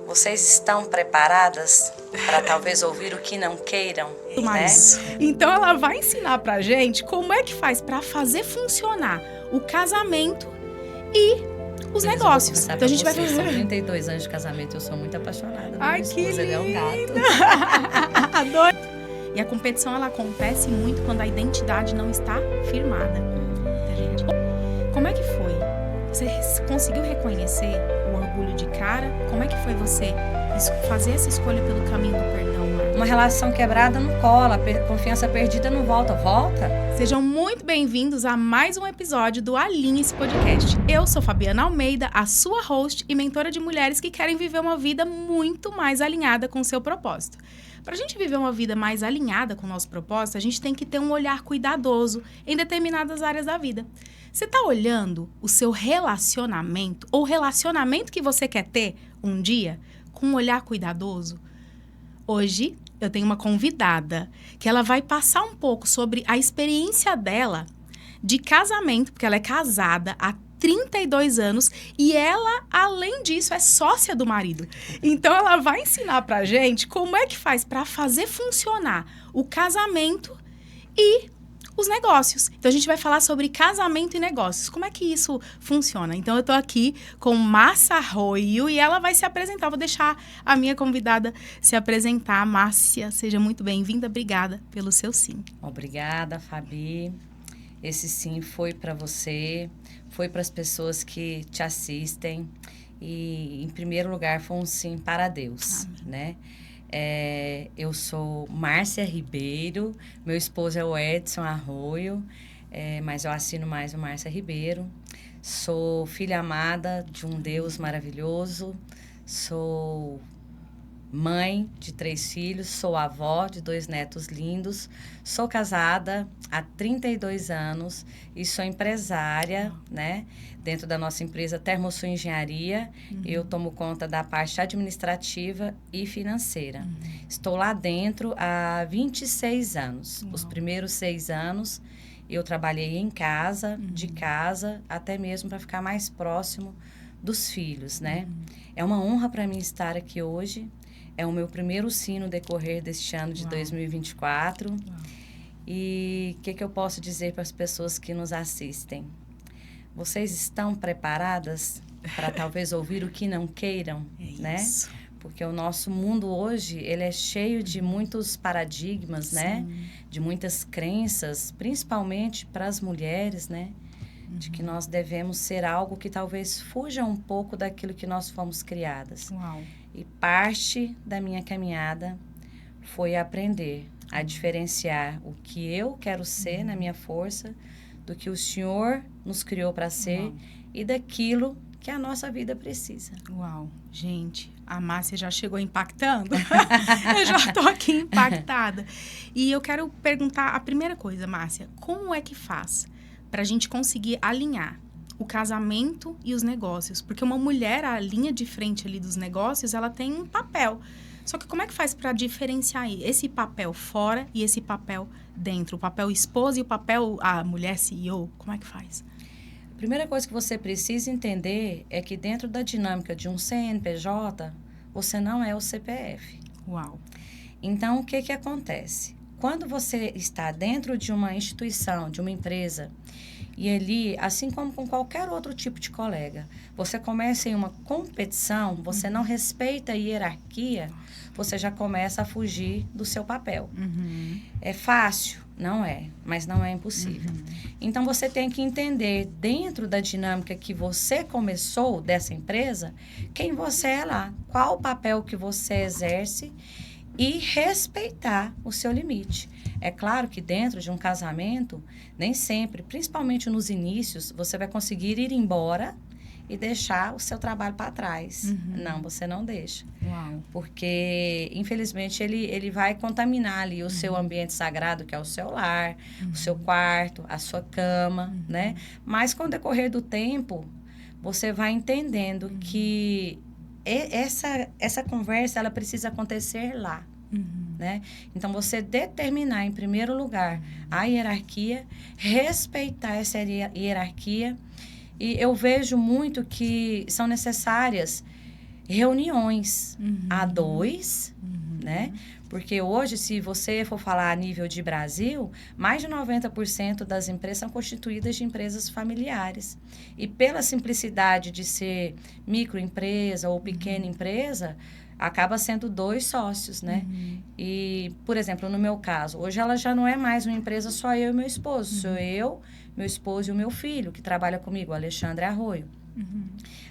Vocês estão preparadas para talvez ouvir o que não queiram, né? Então ela vai ensinar pra gente como é que faz pra fazer funcionar o casamento e os negócios. Então a gente vai fazer. São 32 anos de casamento, eu sou muito apaixonada. Ai, meu que esposo, ele é um gato. Adoro. E a competição, ela acontece muito quando a identidade não está firmada. Gente, como é que foi? Você conseguiu reconhecer o orgulho de cara? Como é que foi você fazer essa escolha pelo caminho do perdão, Marta? Uma relação quebrada não cola, confiança perdida não volta. Sejam muito bem-vindos a mais um episódio do Alinhe-se Podcast. Eu sou Fabiana Almeida, a sua host e mentora de mulheres que querem viver uma vida muito mais alinhada com o seu propósito. Para a gente viver uma vida mais alinhada com o nosso propósito, a gente tem que ter um olhar cuidadoso em determinadas áreas da vida. Você está olhando o seu relacionamento ou o relacionamento que você quer ter um dia com um olhar cuidadoso? Hoje eu tenho uma convidada que ela vai passar um pouco sobre a experiência dela de casamento, porque ela é casada há 32 anos e ela, além disso, é sócia do marido. Então, ela vai ensinar pra gente como é que faz para fazer funcionar o casamento e os negócios. Então, a gente vai falar sobre casamento e negócios. Como é que isso funciona? Então, eu tô aqui com Márcia Arroio e ela vai se apresentar. Vou deixar a minha convidada se apresentar. Márcia, seja muito bem-vinda. Obrigada pelo seu sim. Obrigada, Fabi. Esse sim foi para você, foi para as pessoas que te assistem e, em primeiro lugar, foi um sim para Deus, né? Eu sou Márcia Ribeiro, meu esposo é o Edson Arroio, mas eu assino mais o Márcia Ribeiro. Sou filha amada de um Deus maravilhoso, sou mãe de 3 filhos, sou avó de 2 netos lindos, sou casada há 32 anos e sou empresária, né? Dentro da nossa empresa Termosul Engenharia, eu tomo conta da parte administrativa e financeira. Estou lá dentro há 26 anos. Os primeiros 6 anos eu trabalhei em casa, de casa, até mesmo para ficar mais próximo dos filhos, né? É uma honra para mim estar aqui hoje. É o meu primeiro sim no decorrer deste ano de 2024. E o que eu posso dizer para as pessoas que nos assistem? Vocês estão preparadas para talvez ouvir o que não queiram, né? Porque o nosso mundo hoje, ele é cheio de muitos paradigmas, né? De muitas crenças, principalmente para as mulheres, né? De que nós devemos ser algo que talvez fuja um pouco daquilo que nós fomos criadas. E parte da minha caminhada foi aprender a diferenciar o que eu quero ser na minha força, do que o Senhor nos criou para ser e daquilo que a nossa vida precisa. Uau, gente, a Márcia já chegou impactando. Eu já estou aqui impactada. E eu quero perguntar a primeira coisa, Márcia, como é que faz para a gente conseguir alinhar o casamento e os negócios? Porque uma mulher, a linha de frente ali dos negócios, ela tem um papel. Só que como é que faz para diferenciar esse papel fora e esse papel dentro? O papel esposa e o papel a mulher CEO, como é que faz? A primeira coisa que você precisa entender é que dentro da dinâmica de um CNPJ, você não é o CPF. Uau! Então, o que acontece? Quando você está dentro de uma instituição, de uma empresa, e ali, assim como com qualquer outro tipo de colega, você começa em uma competição, você não respeita a hierarquia, você já começa a fugir do seu papel. É fácil? Não é, mas não é impossível. Então, você tem que entender, dentro da dinâmica que você começou dessa empresa, quem você é lá, qual o papel que você exerce e respeitar o seu limite. É claro que dentro de um casamento, nem sempre, principalmente nos inícios, você vai conseguir ir embora e deixar o seu trabalho para trás. Não, você não deixa. Uau. Porque, infelizmente, ele vai contaminar ali o seu ambiente sagrado, que é o seu lar, o seu quarto, a sua cama, né? Mas, com o decorrer do tempo, você vai entendendo que essa conversa, ela precisa acontecer lá. Né? Então, você determinar, em primeiro lugar, a hierarquia, respeitar essa hierarquia. E eu vejo muito que são necessárias reuniões a dois, né? Porque hoje, se você for falar a nível de Brasil, mais de 90% das empresas são constituídas de empresas familiares. E pela simplicidade de ser microempresa ou pequena empresa, acaba sendo 2 sócios, né? E, por exemplo, no meu caso, hoje ela já não é mais uma empresa só eu e meu esposo. Sou eu, meu esposo e o meu filho, que trabalha comigo, o Alexandre Arroio.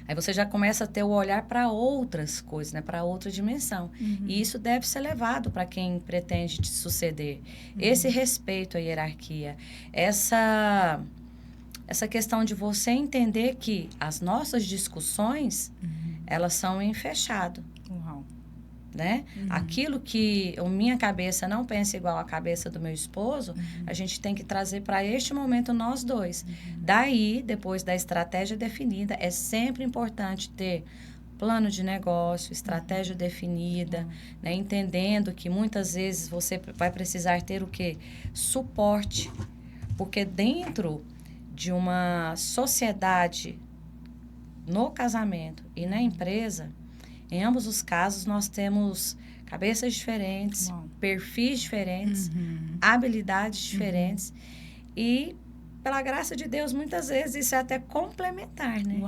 Aí você já começa a ter o olhar para outras coisas, né? Para outra dimensão. E isso deve ser levado para quem pretende te suceder. Esse respeito à hierarquia, essa questão de você entender que as nossas discussões, elas são em fechado. Né? Aquilo que a minha cabeça não pensa igual à cabeça do meu esposo, a gente tem que trazer para este momento nós dois. Daí, depois da estratégia definida, é sempre importante ter plano de negócio, estratégia definida, né? Entendendo que muitas vezes você vai precisar ter o quê? Suporte. Porque dentro de uma sociedade, no casamento e na empresa, em ambos os casos, nós temos cabeças diferentes, perfis diferentes, habilidades diferentes. E, pela graça de Deus, muitas vezes isso é até complementar, né?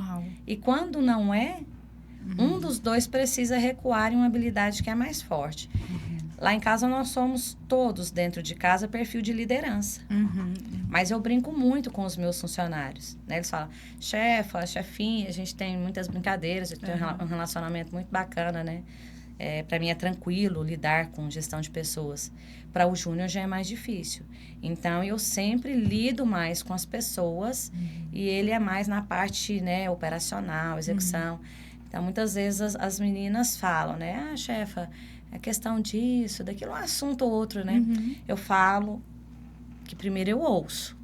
E quando não é, um dos dois precisa recuar em uma habilidade que é mais forte. Lá em casa, nós somos todos, dentro de casa, perfil de liderança. Mas eu brinco muito com os meus funcionários, né? Eles falam, chefa, chefinha, a gente tem muitas brincadeiras, eu tenho um relacionamento muito bacana, né? Para mim é tranquilo lidar com gestão de pessoas. Para o Júnior já é mais difícil. Então, eu sempre lido mais com as pessoas e ele é mais na parte, né, operacional, execução. Então, muitas vezes as meninas falam, né? Ah, chefa, é questão disso, daquilo, um assunto ou outro, né? Eu falo que primeiro eu ouço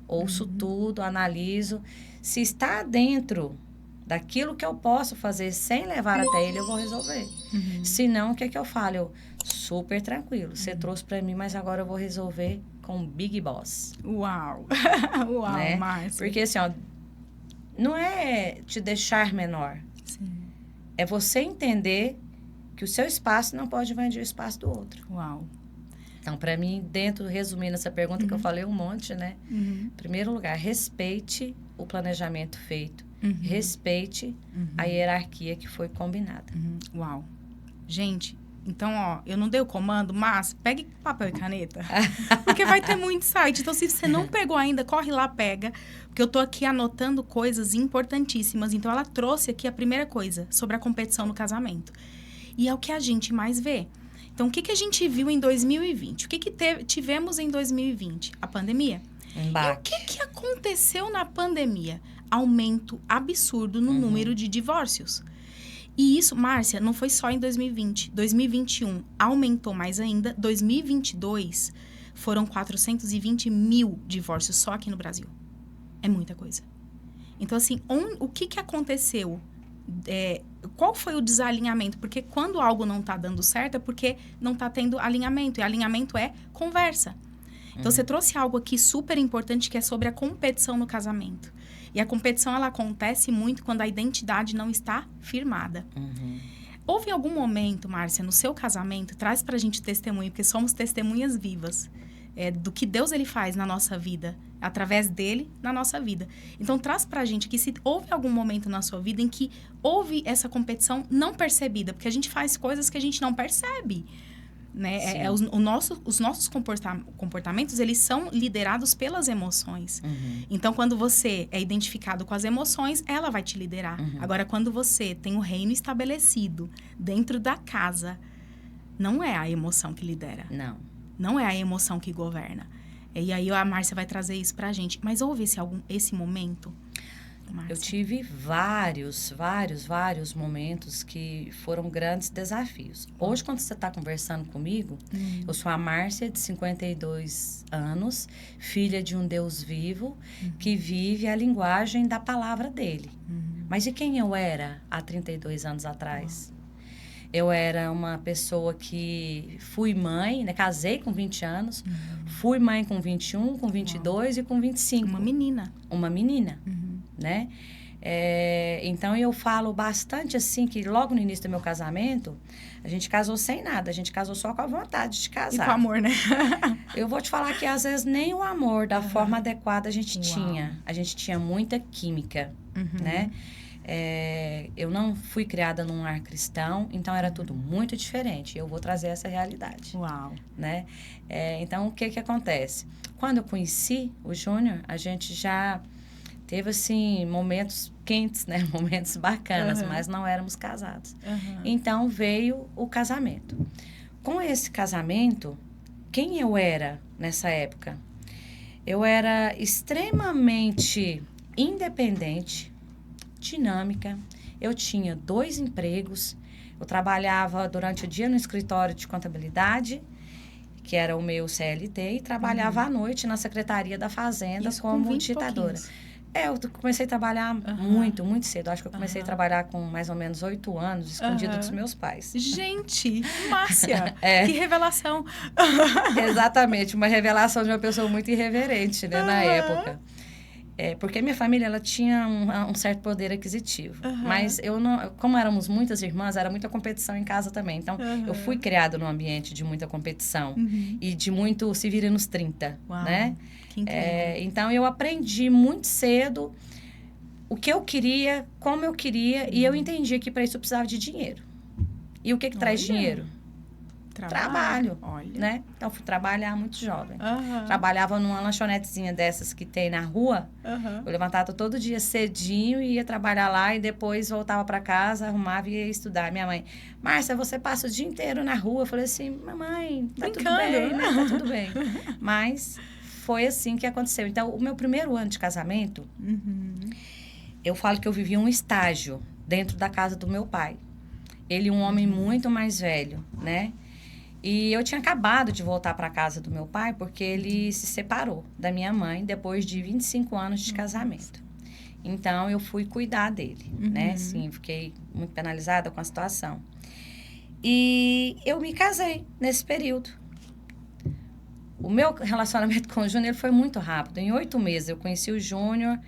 tudo, analiso. Se está dentro daquilo que eu posso fazer sem levar até ele, eu vou resolver. Se não, o que é que eu falo? Eu, super tranquilo, você trouxe para mim, mas agora eu vou resolver com o Big Boss. Uau, né? Márcia. Porque assim, ó, não é te deixar menor. Sim. É você entender que o seu espaço não pode invadir o espaço do outro. Então, para mim, resumindo essa pergunta que eu falei um monte, né? Em primeiro lugar, respeite o planejamento feito. Respeite a hierarquia que foi combinada. Gente, então, ó, eu não dei o comando, mas pegue papel e caneta, porque vai ter muito insight. Então, se você não pegou ainda, corre lá, pega, porque eu tô aqui anotando coisas importantíssimas. Então, ela trouxe aqui a primeira coisa, sobre a competição no casamento. E é o que a gente mais vê. Então, o que a gente viu em 2020? O que tivemos em 2020? A pandemia. E o que aconteceu na pandemia? Aumento absurdo no número de divórcios. E isso, Márcia, não foi só em 2020. 2021 aumentou mais ainda. 2022 foram 420 mil divórcios só aqui no Brasil. É muita coisa. Então, assim, o que aconteceu? Qual foi o desalinhamento? Porque quando algo não está dando certo é porque não está tendo alinhamento. E alinhamento é conversa. Então, você trouxe algo aqui super importante que é sobre a competição no casamento. E a competição, ela acontece muito quando a identidade não está firmada. Houve algum momento, Márcia, no seu casamento, traz pra gente testemunho, porque somos testemunhas vivas, do que Deus ele faz na nossa vida, através dele, na nossa vida. Então, traz pra gente que se houve algum momento na sua vida em que houve essa competição não percebida, porque a gente faz coisas que a gente não percebe. Né? Os nossos comportamentos, eles são liderados pelas emoções. Então, quando você é identificado com as emoções, ela vai te liderar. Agora, quando você tem o reino estabelecido dentro da casa, não é a emoção que lidera. Não é a emoção que governa. E aí, a Márcia vai trazer isso pra gente. Mas houve esse momento? Márcia? Eu tive vários momentos que foram grandes desafios. Hoje, quando você está conversando comigo, eu sou a Márcia, de 52 anos, filha de um Deus vivo, que vive a linguagem da palavra dele. Mas de quem eu era há 32 anos atrás? Eu era uma pessoa que fui mãe, né? Casei com 20 anos, fui mãe com 21, com 22 e com 25. Uma menina. Uma menina. Né? Então, eu falo bastante assim, que logo no início do meu casamento, a gente casou sem nada. A gente casou só com a vontade de casar. E com amor, né? Eu vou te falar que, às vezes, nem o amor da forma adequada a gente tinha. A gente tinha muita química, né? Eu não fui criada num lar cristão, então era tudo muito diferente. Eu vou trazer essa realidade. Uau! Né? Então, o que acontece? Quando eu conheci o Júnior, a gente já teve, assim, momentos quentes, né? Momentos bacanas, mas não éramos casados. Então, veio o casamento. Com esse casamento, quem eu era nessa época? Eu era extremamente independente, dinâmica. Eu tinha 2 empregos. Eu trabalhava durante o dia no escritório de contabilidade, que era o meu CLT, e trabalhava à noite na Secretaria da Fazenda como digitadora. Eu comecei a trabalhar muito, muito cedo. Acho que eu comecei a trabalhar com mais ou menos 8 anos, escondido dos meus pais. Gente, Márcia, que revelação! Exatamente, uma revelação de uma pessoa muito irreverente, né, na época. Porque minha família, ela tinha um certo poder aquisitivo. Mas eu não... Como éramos muitas irmãs, era muita competição em casa também. Então, eu fui criada num ambiente de muita competição. E de muito se vira nos 30, né? Então, eu aprendi muito cedo o que eu queria, como eu queria. E eu entendi que para isso eu precisava de dinheiro. E o que traz dinheiro? Trabalho, né? Então, fui trabalhar muito jovem. Trabalhava numa lanchonetezinha dessas que tem na rua. Eu levantava todo dia cedinho e ia trabalhar lá. E depois voltava para casa, arrumava e ia estudar. Minha mãe, Márcia, você passa o dia inteiro na rua. Eu falei assim, mamãe, tá tudo bem, né? Tá tudo bem. Mas foi assim que aconteceu. Então, o meu primeiro ano de casamento, eu falo que eu vivi um estágio dentro da casa do meu pai. Ele um homem muito mais velho, né? E eu tinha acabado de voltar para a casa do meu pai porque ele se separou da minha mãe depois de 25 anos de casamento. Então, eu fui cuidar dele, né? Sim, fiquei muito penalizada com a situação. E eu me casei nesse período. O meu relacionamento com o Júnior foi muito rápido. Em 8 meses, eu conheci o Júnior,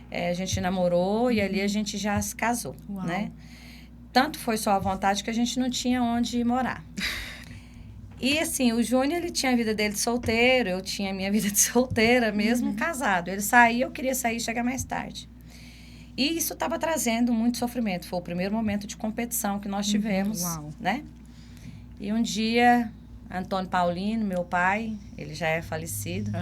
a gente namorou e ali a gente já se casou, né? Tanto foi só a vontade que a gente não tinha onde morar. E, assim, o Júnior, ele tinha a vida dele de solteiro, eu tinha a minha vida de solteira, mesmo casado. Ele saía, eu queria sair e chegar mais tarde. E isso estava trazendo muito sofrimento. Foi o primeiro momento de competição que nós tivemos, né? E um dia, Antônio Paulino, meu pai, ele já é falecido,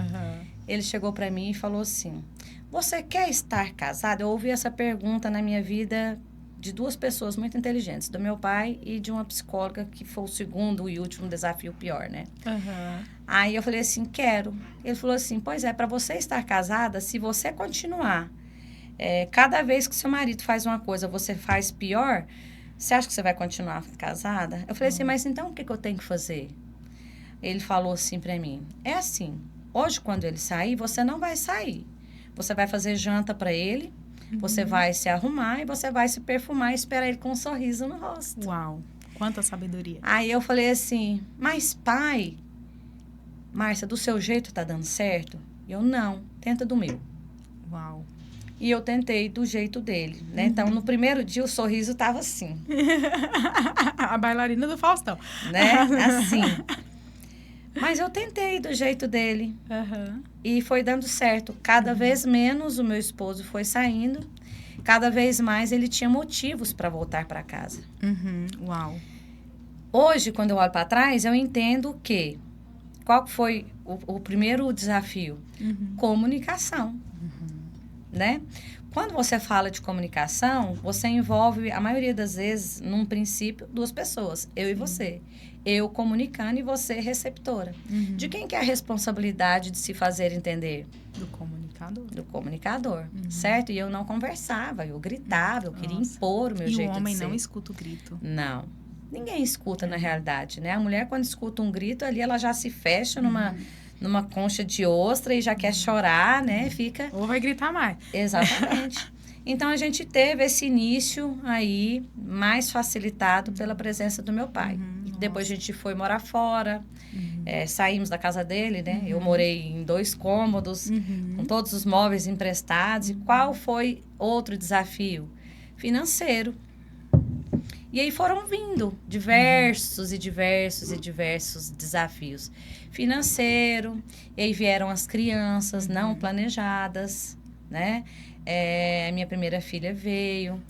ele chegou para mim e falou assim, você quer estar casado? Eu ouvi essa pergunta na minha vida de 2 pessoas muito inteligentes, do meu pai e de uma psicóloga, que foi o segundo e último desafio pior, né? Aí eu falei assim, quero. Ele falou assim, pois é, para você estar casada, se você continuar, cada vez que seu marido faz uma coisa, você faz pior, você acha que você vai continuar casada? Eu falei assim, mas então o que eu tenho que fazer? Ele falou assim para mim, é assim, hoje quando ele sair, você não vai sair. Você vai fazer janta para ele, você vai se arrumar e você vai se perfumar e esperar ele com um sorriso no rosto. Uau, quanta sabedoria. Aí eu falei assim, mas pai, Márcia, do seu jeito tá dando certo? Eu, não, tenta do meu. Uau. E eu tentei do jeito dele, né? Então, no primeiro dia, o sorriso tava assim. A bailarina do Faustão. Né? Assim. Mas eu tentei do jeito dele. E foi dando certo. Cada vez menos o meu esposo foi saindo. Cada vez mais ele tinha motivos para voltar para casa. Uau. Hoje, quando eu olho para trás, eu entendo que... Qual foi o primeiro desafio? Comunicação. Né? Quando você fala de comunicação, você envolve, a maioria das vezes, num princípio, 2 pessoas. Eu e você. Eu comunicando e você receptora. De quem que é a responsabilidade de se fazer entender? Do comunicador. Do comunicador, certo? E eu não conversava, eu gritava, eu queria impor o meu jeito de ser. E o homem não escuta o grito. Não. Ninguém escuta, na realidade, né? A mulher, quando escuta um grito, ali ela já se fecha numa concha de ostra e já quer chorar, né? Fica... Ou vai gritar mais. Exatamente. Então, a gente teve esse início aí mais facilitado pela presença do meu pai. Depois a gente foi morar fora. Saímos da casa dele, né? Eu morei em 2 cômodos, com todos os móveis emprestados. E qual foi outro desafio? Financeiro. E aí foram vindo diversos e diversos e diversos desafios. Financeiro, e aí vieram as crianças não planejadas, né? Minha primeira filha veio.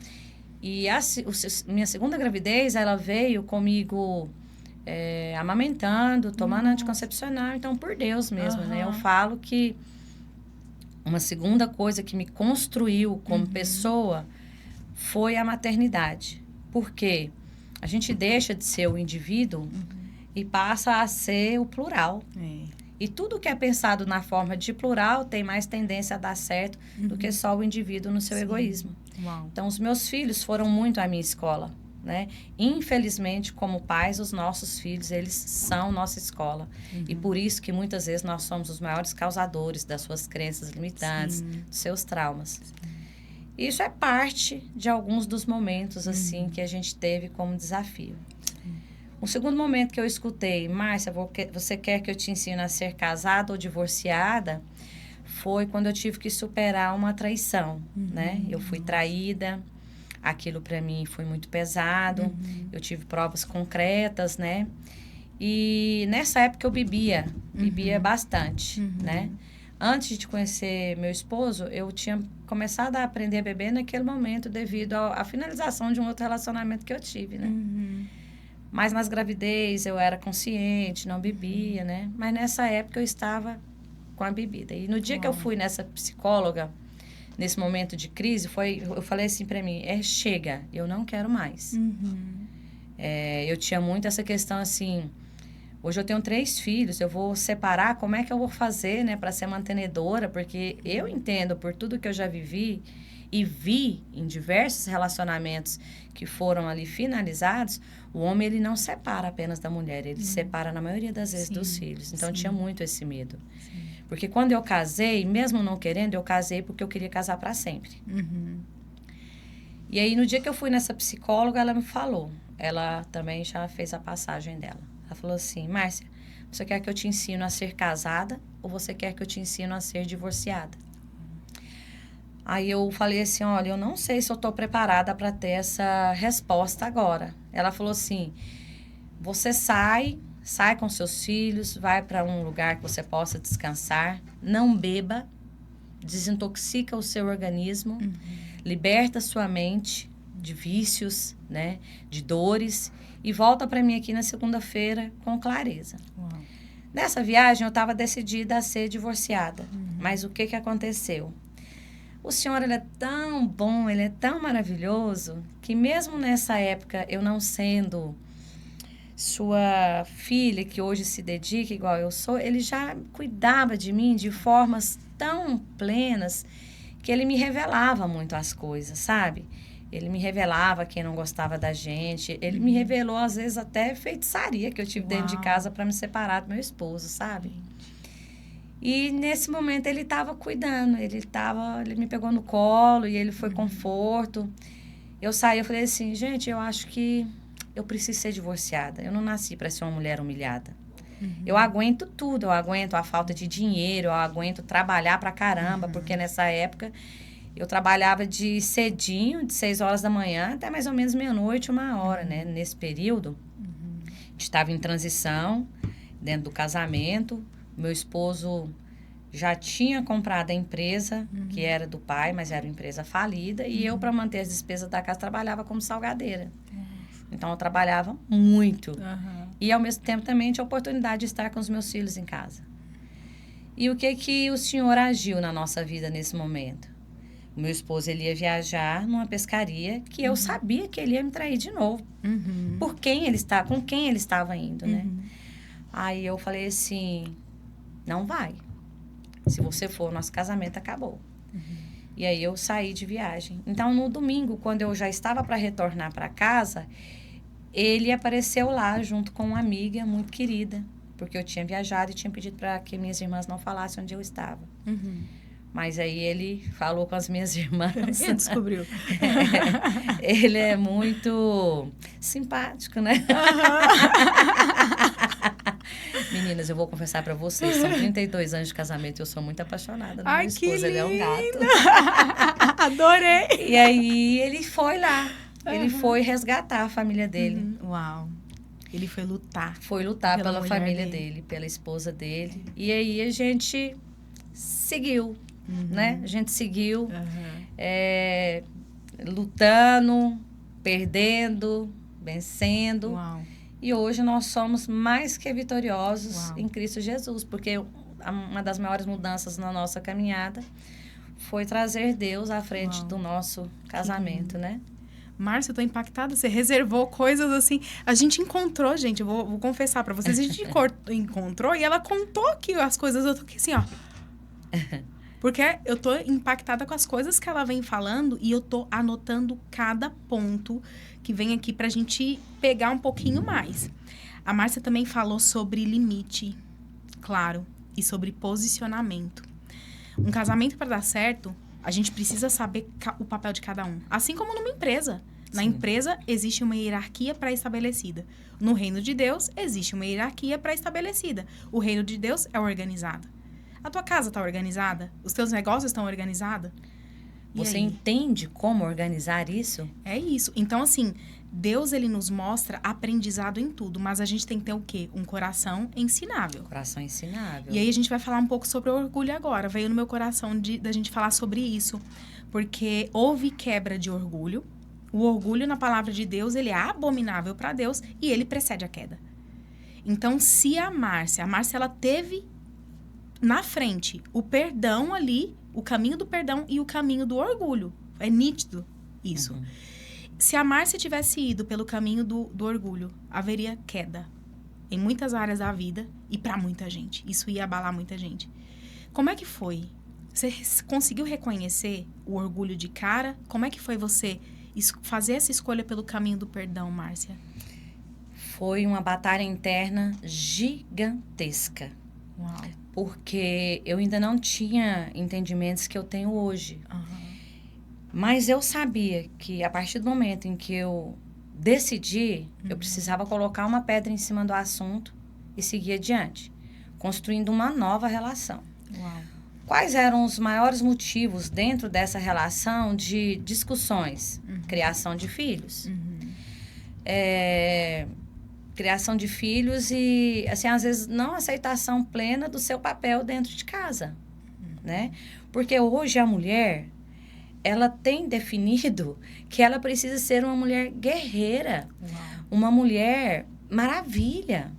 E minha segunda gravidez, ela veio comigo amamentando, tomando anticoncepcional. Então, por Deus mesmo, né? Eu falo que uma segunda coisa que me construiu como pessoa foi a maternidade. Porque a gente deixa de ser o indivíduo e passa a ser o plural. E tudo que é pensado na forma de plural tem mais tendência a dar certo do que só o indivíduo no seu egoísmo. Uau. Então, os meus filhos foram muito à minha escola, né? Infelizmente, como pais, os nossos filhos, eles são nossa escola. E por isso que muitas vezes nós somos os maiores causadores das suas crenças limitantes, dos seus traumas. Isso é parte de alguns dos momentos, assim, que a gente teve como desafio. O segundo momento que eu escutei, Márcia, você quer que eu te ensine a ser casada ou divorciada? Foi quando eu tive que superar uma traição, né? Eu fui traída, aquilo para mim foi muito pesado, eu tive provas concretas, né? E nessa época eu bebia bastante, né? Antes de conhecer meu esposo, eu tinha começado a aprender a beber naquele momento devido à finalização de um outro relacionamento que eu tive, né? Mas nas gravidez eu era consciente, não bebia, né? Mas nessa época eu estava com a bebida. E no dia que eu fui nessa psicóloga, nesse momento de crise, eu falei assim pra mim, chega, eu não quero mais. Eu tinha muito essa questão assim, hoje eu tenho 3 filhos, eu vou separar, como é que eu vou fazer, né, para ser mantenedora? Porque eu entendo, por tudo que eu já vivi e vi em diversos relacionamentos que foram ali finalizados, o homem, ele não separa apenas da mulher, ele separa, na maioria das vezes, dos filhos. Então, eu tinha muito esse medo. Porque quando eu casei, mesmo não querendo, eu casei porque eu queria casar para sempre. E aí, no dia que eu fui nessa psicóloga, ela me falou, ela também já fez a passagem dela. Ela falou assim, Márcia, você quer que eu te ensino a ser casada ou você quer que eu te ensino a ser divorciada? Aí eu falei assim, olha, eu não sei se eu estou preparada para ter essa resposta agora. Ela falou assim, você sai com seus filhos, vai para um lugar que você possa descansar, não beba, desintoxica o seu organismo, liberta sua mente de vícios, né, de dores, e volta para mim aqui na segunda-feira com clareza. Nessa viagem, eu estava decidida a ser divorciada. Mas o que aconteceu? O Senhor, ele é tão bom, ele é tão maravilhoso, que mesmo nessa época, eu não sendo sua filha, que hoje se dedica igual eu sou, ele já cuidava de mim de formas tão plenas que ele me revelava muito as coisas, sabe? Ele me revelava quem não gostava da gente. Ele me revelou, às vezes, até feitiçaria que eu tive dentro de casa para me separar do meu esposo, sabe? E nesse momento ele estava cuidando. Ele me pegou no colo e ele foi conforto. Eu saí, eu falei assim, gente, eu acho que eu preciso ser divorciada. Eu não nasci para ser uma mulher humilhada. Eu aguento tudo. Eu aguento a falta de dinheiro, eu aguento trabalhar pra caramba, porque nessa época eu trabalhava de cedinho, de 6 horas da manhã até mais ou menos meia-noite, 1h, né? Nesse período, a gente estava em transição, dentro do casamento. Meu esposo já tinha comprado a empresa, que era do pai, mas era uma empresa falida. E eu, para manter as despesas da casa, trabalhava como salgadeira. Então, eu trabalhava muito. E, ao mesmo tempo, também tinha a oportunidade de estar com os meus filhos em casa. E o que o Senhor agiu na nossa vida nesse momento? O meu esposo, ele ia viajar numa pescaria que eu sabia que ele ia me trair de novo. Com quem ele estava indo, né? Aí eu falei assim, não vai. Se você for, nosso casamento acabou. E aí eu saí de viagem. Então, no domingo, quando eu já estava para retornar para casa, ele apareceu lá junto com uma amiga muito querida, porque eu tinha viajado e tinha pedido para que minhas irmãs não falassem onde eu estava. Mas aí ele falou com as minhas irmãs. Ele descobriu. Ele é muito simpático, né? Meninas, eu vou confessar pra vocês, são 32 anos de casamento e eu sou muito apaixonada no meu esposo, ele é um gato. Adorei! E aí ele foi lá, ele foi resgatar a família dele. Uau! Ele foi lutar. Foi lutar pela família dele. dele, pela esposa dele. E aí a gente seguiu, né? A gente seguiu lutando, perdendo, vencendo. Uau! E hoje nós somos mais que vitoriosos em Cristo Jesus, porque uma das maiores mudanças na nossa caminhada foi trazer Deus à frente do nosso casamento, né? Márcia, eu tô impactada. Você reservou coisas assim. A gente encontrou, gente, eu vou confessar pra vocês. A gente encontrou e ela contou aqui as coisas. Eu tô aqui assim, ó. Porque eu tô impactada com as coisas que ela vem falando e eu tô anotando cada ponto que vem aqui pra gente pegar um pouquinho mais. A Márcia também falou sobre limite, claro, e sobre posicionamento. Um casamento para dar certo, a gente precisa saber o papel de cada um. Assim como numa empresa. Na empresa, existe uma hierarquia pré-estabelecida. No reino de Deus, existe uma hierarquia pré-estabelecida. O reino de Deus é organizado. A tua casa está organizada? Os teus negócios estão organizados? Você entende como organizar isso? É isso. Então, assim, Deus, ele nos mostra aprendizado em tudo, mas a gente tem que ter o quê? Um coração ensinável. Coração ensinável. E aí a gente vai falar um pouco sobre o orgulho agora. Veio no meu coração da gente falar sobre isso, porque houve quebra de orgulho. O orgulho, na palavra de Deus, ele é abominável para Deus e ele precede a queda. Então, se a Márcia, ela teve na frente o perdão ali, o caminho do perdão e o caminho do orgulho. É nítido isso. Se a Márcia tivesse ido pelo caminho do orgulho, haveria queda em muitas áreas da vida e para muita gente. Isso ia abalar muita gente. Como é que foi? Você conseguiu reconhecer o orgulho de cara? Como é que foi você fazer essa escolha pelo caminho do perdão, Márcia? Foi uma batalha interna gigantesca. Uau. Porque eu ainda não tinha entendimentos que eu tenho hoje. Mas eu sabia que a partir do momento em que eu decidi, eu precisava colocar uma pedra em cima do assunto e seguir adiante, construindo uma nova relação. Uau. Quais eram os maiores motivos dentro dessa relação de discussões? Criação de filhos. Criação de filhos e, assim, às vezes, não aceitação plena do seu papel dentro de casa, né? Porque hoje a mulher, ela tem definido que ela precisa ser uma mulher guerreira, uma mulher maravilha.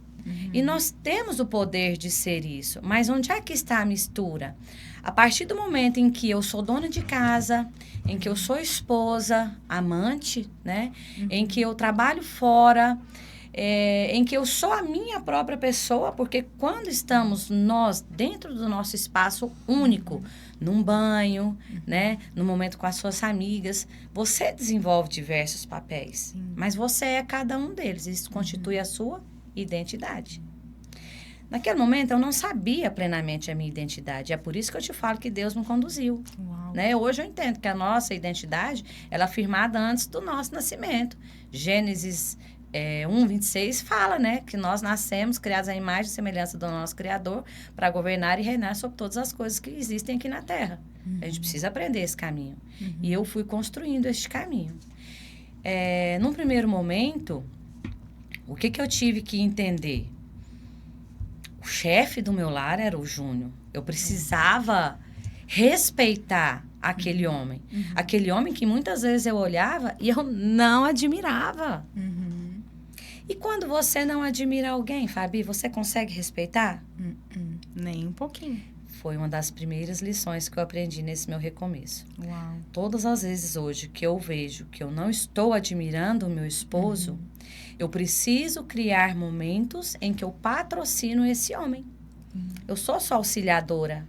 E nós temos o poder de ser isso. Mas onde é que está a mistura? A partir do momento em que eu sou dona de casa, em que eu sou esposa, amante, né? Em que eu trabalho fora, em que eu sou a minha própria pessoa, porque quando estamos nós dentro do nosso espaço único, num banho, né, no momento com as suas amigas, você desenvolve diversos papéis, mas você é cada um deles, isso constitui a sua identidade. Naquele momento eu não sabia plenamente a minha identidade, é por isso que eu te falo que Deus me conduziu. Né? Hoje eu entendo que a nossa identidade ela é firmada antes do nosso nascimento. Gênesis 1:26 fala, né, que nós nascemos criados à imagem e semelhança do nosso Criador para governar e reinar sobre todas as coisas que existem aqui na Terra. A gente precisa aprender esse caminho. E eu fui construindo este caminho. Num primeiro momento, o que eu tive que entender? O chefe do meu lar era o Júnior. Eu precisava respeitar aquele homem. Aquele homem que muitas vezes eu olhava e eu não admirava. E quando você não admira alguém, Fabi, você consegue respeitar? Nem um pouquinho. Foi uma das primeiras lições que eu aprendi nesse meu recomeço. Uau. Todas as vezes hoje que eu vejo que eu não estou admirando o meu esposo, eu preciso criar momentos em que eu patrocino esse homem. Eu sou só auxiliadora.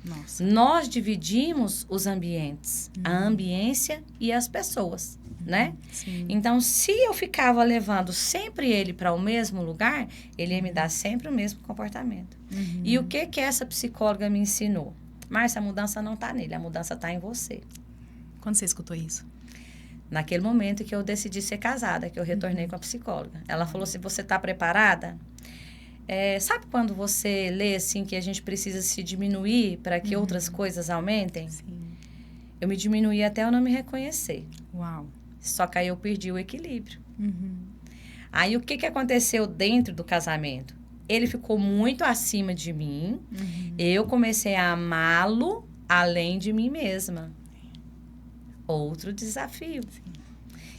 Nossa. Nós dividimos os ambientes, a ambiência e as pessoas, né? Sim. Então, se eu ficava levando sempre ele para o mesmo lugar, ele ia me dar sempre o mesmo comportamento. E o que essa psicóloga me ensinou? Márcia, a mudança não tá nele, a mudança tá em você. Quando você escutou isso? Naquele momento que eu decidi ser casada, que eu retornei com a psicóloga. Ela falou assim, você tá preparada? Sabe quando você lê assim que a gente precisa se diminuir para que outras coisas aumentem? Sim. Eu me diminuí até eu não me reconhecer. Uau. Só que aí eu perdi o equilíbrio. Uhum. Aí o que aconteceu dentro do casamento? Ele ficou muito acima de mim. Eu comecei a amá-lo além de mim mesma. Outro desafio. Sim.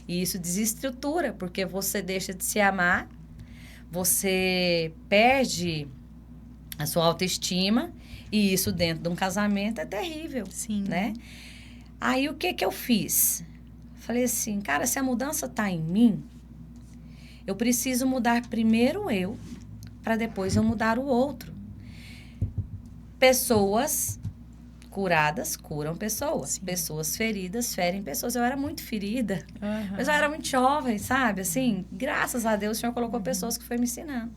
E isso desestrutura, porque você deixa de se amar, você perde a sua autoestima, e isso dentro de um casamento é terrível. Sim. Né? Aí o que eu fiz? Falei assim, cara, se a mudança tá em mim, eu preciso mudar primeiro eu, para depois eu mudar o outro. Pessoas curadas curam pessoas. Sim. Pessoas feridas ferem pessoas. Eu era muito ferida, mas eu era muito jovem, sabe? Assim, graças a Deus, o Senhor colocou pessoas que foi me ensinando.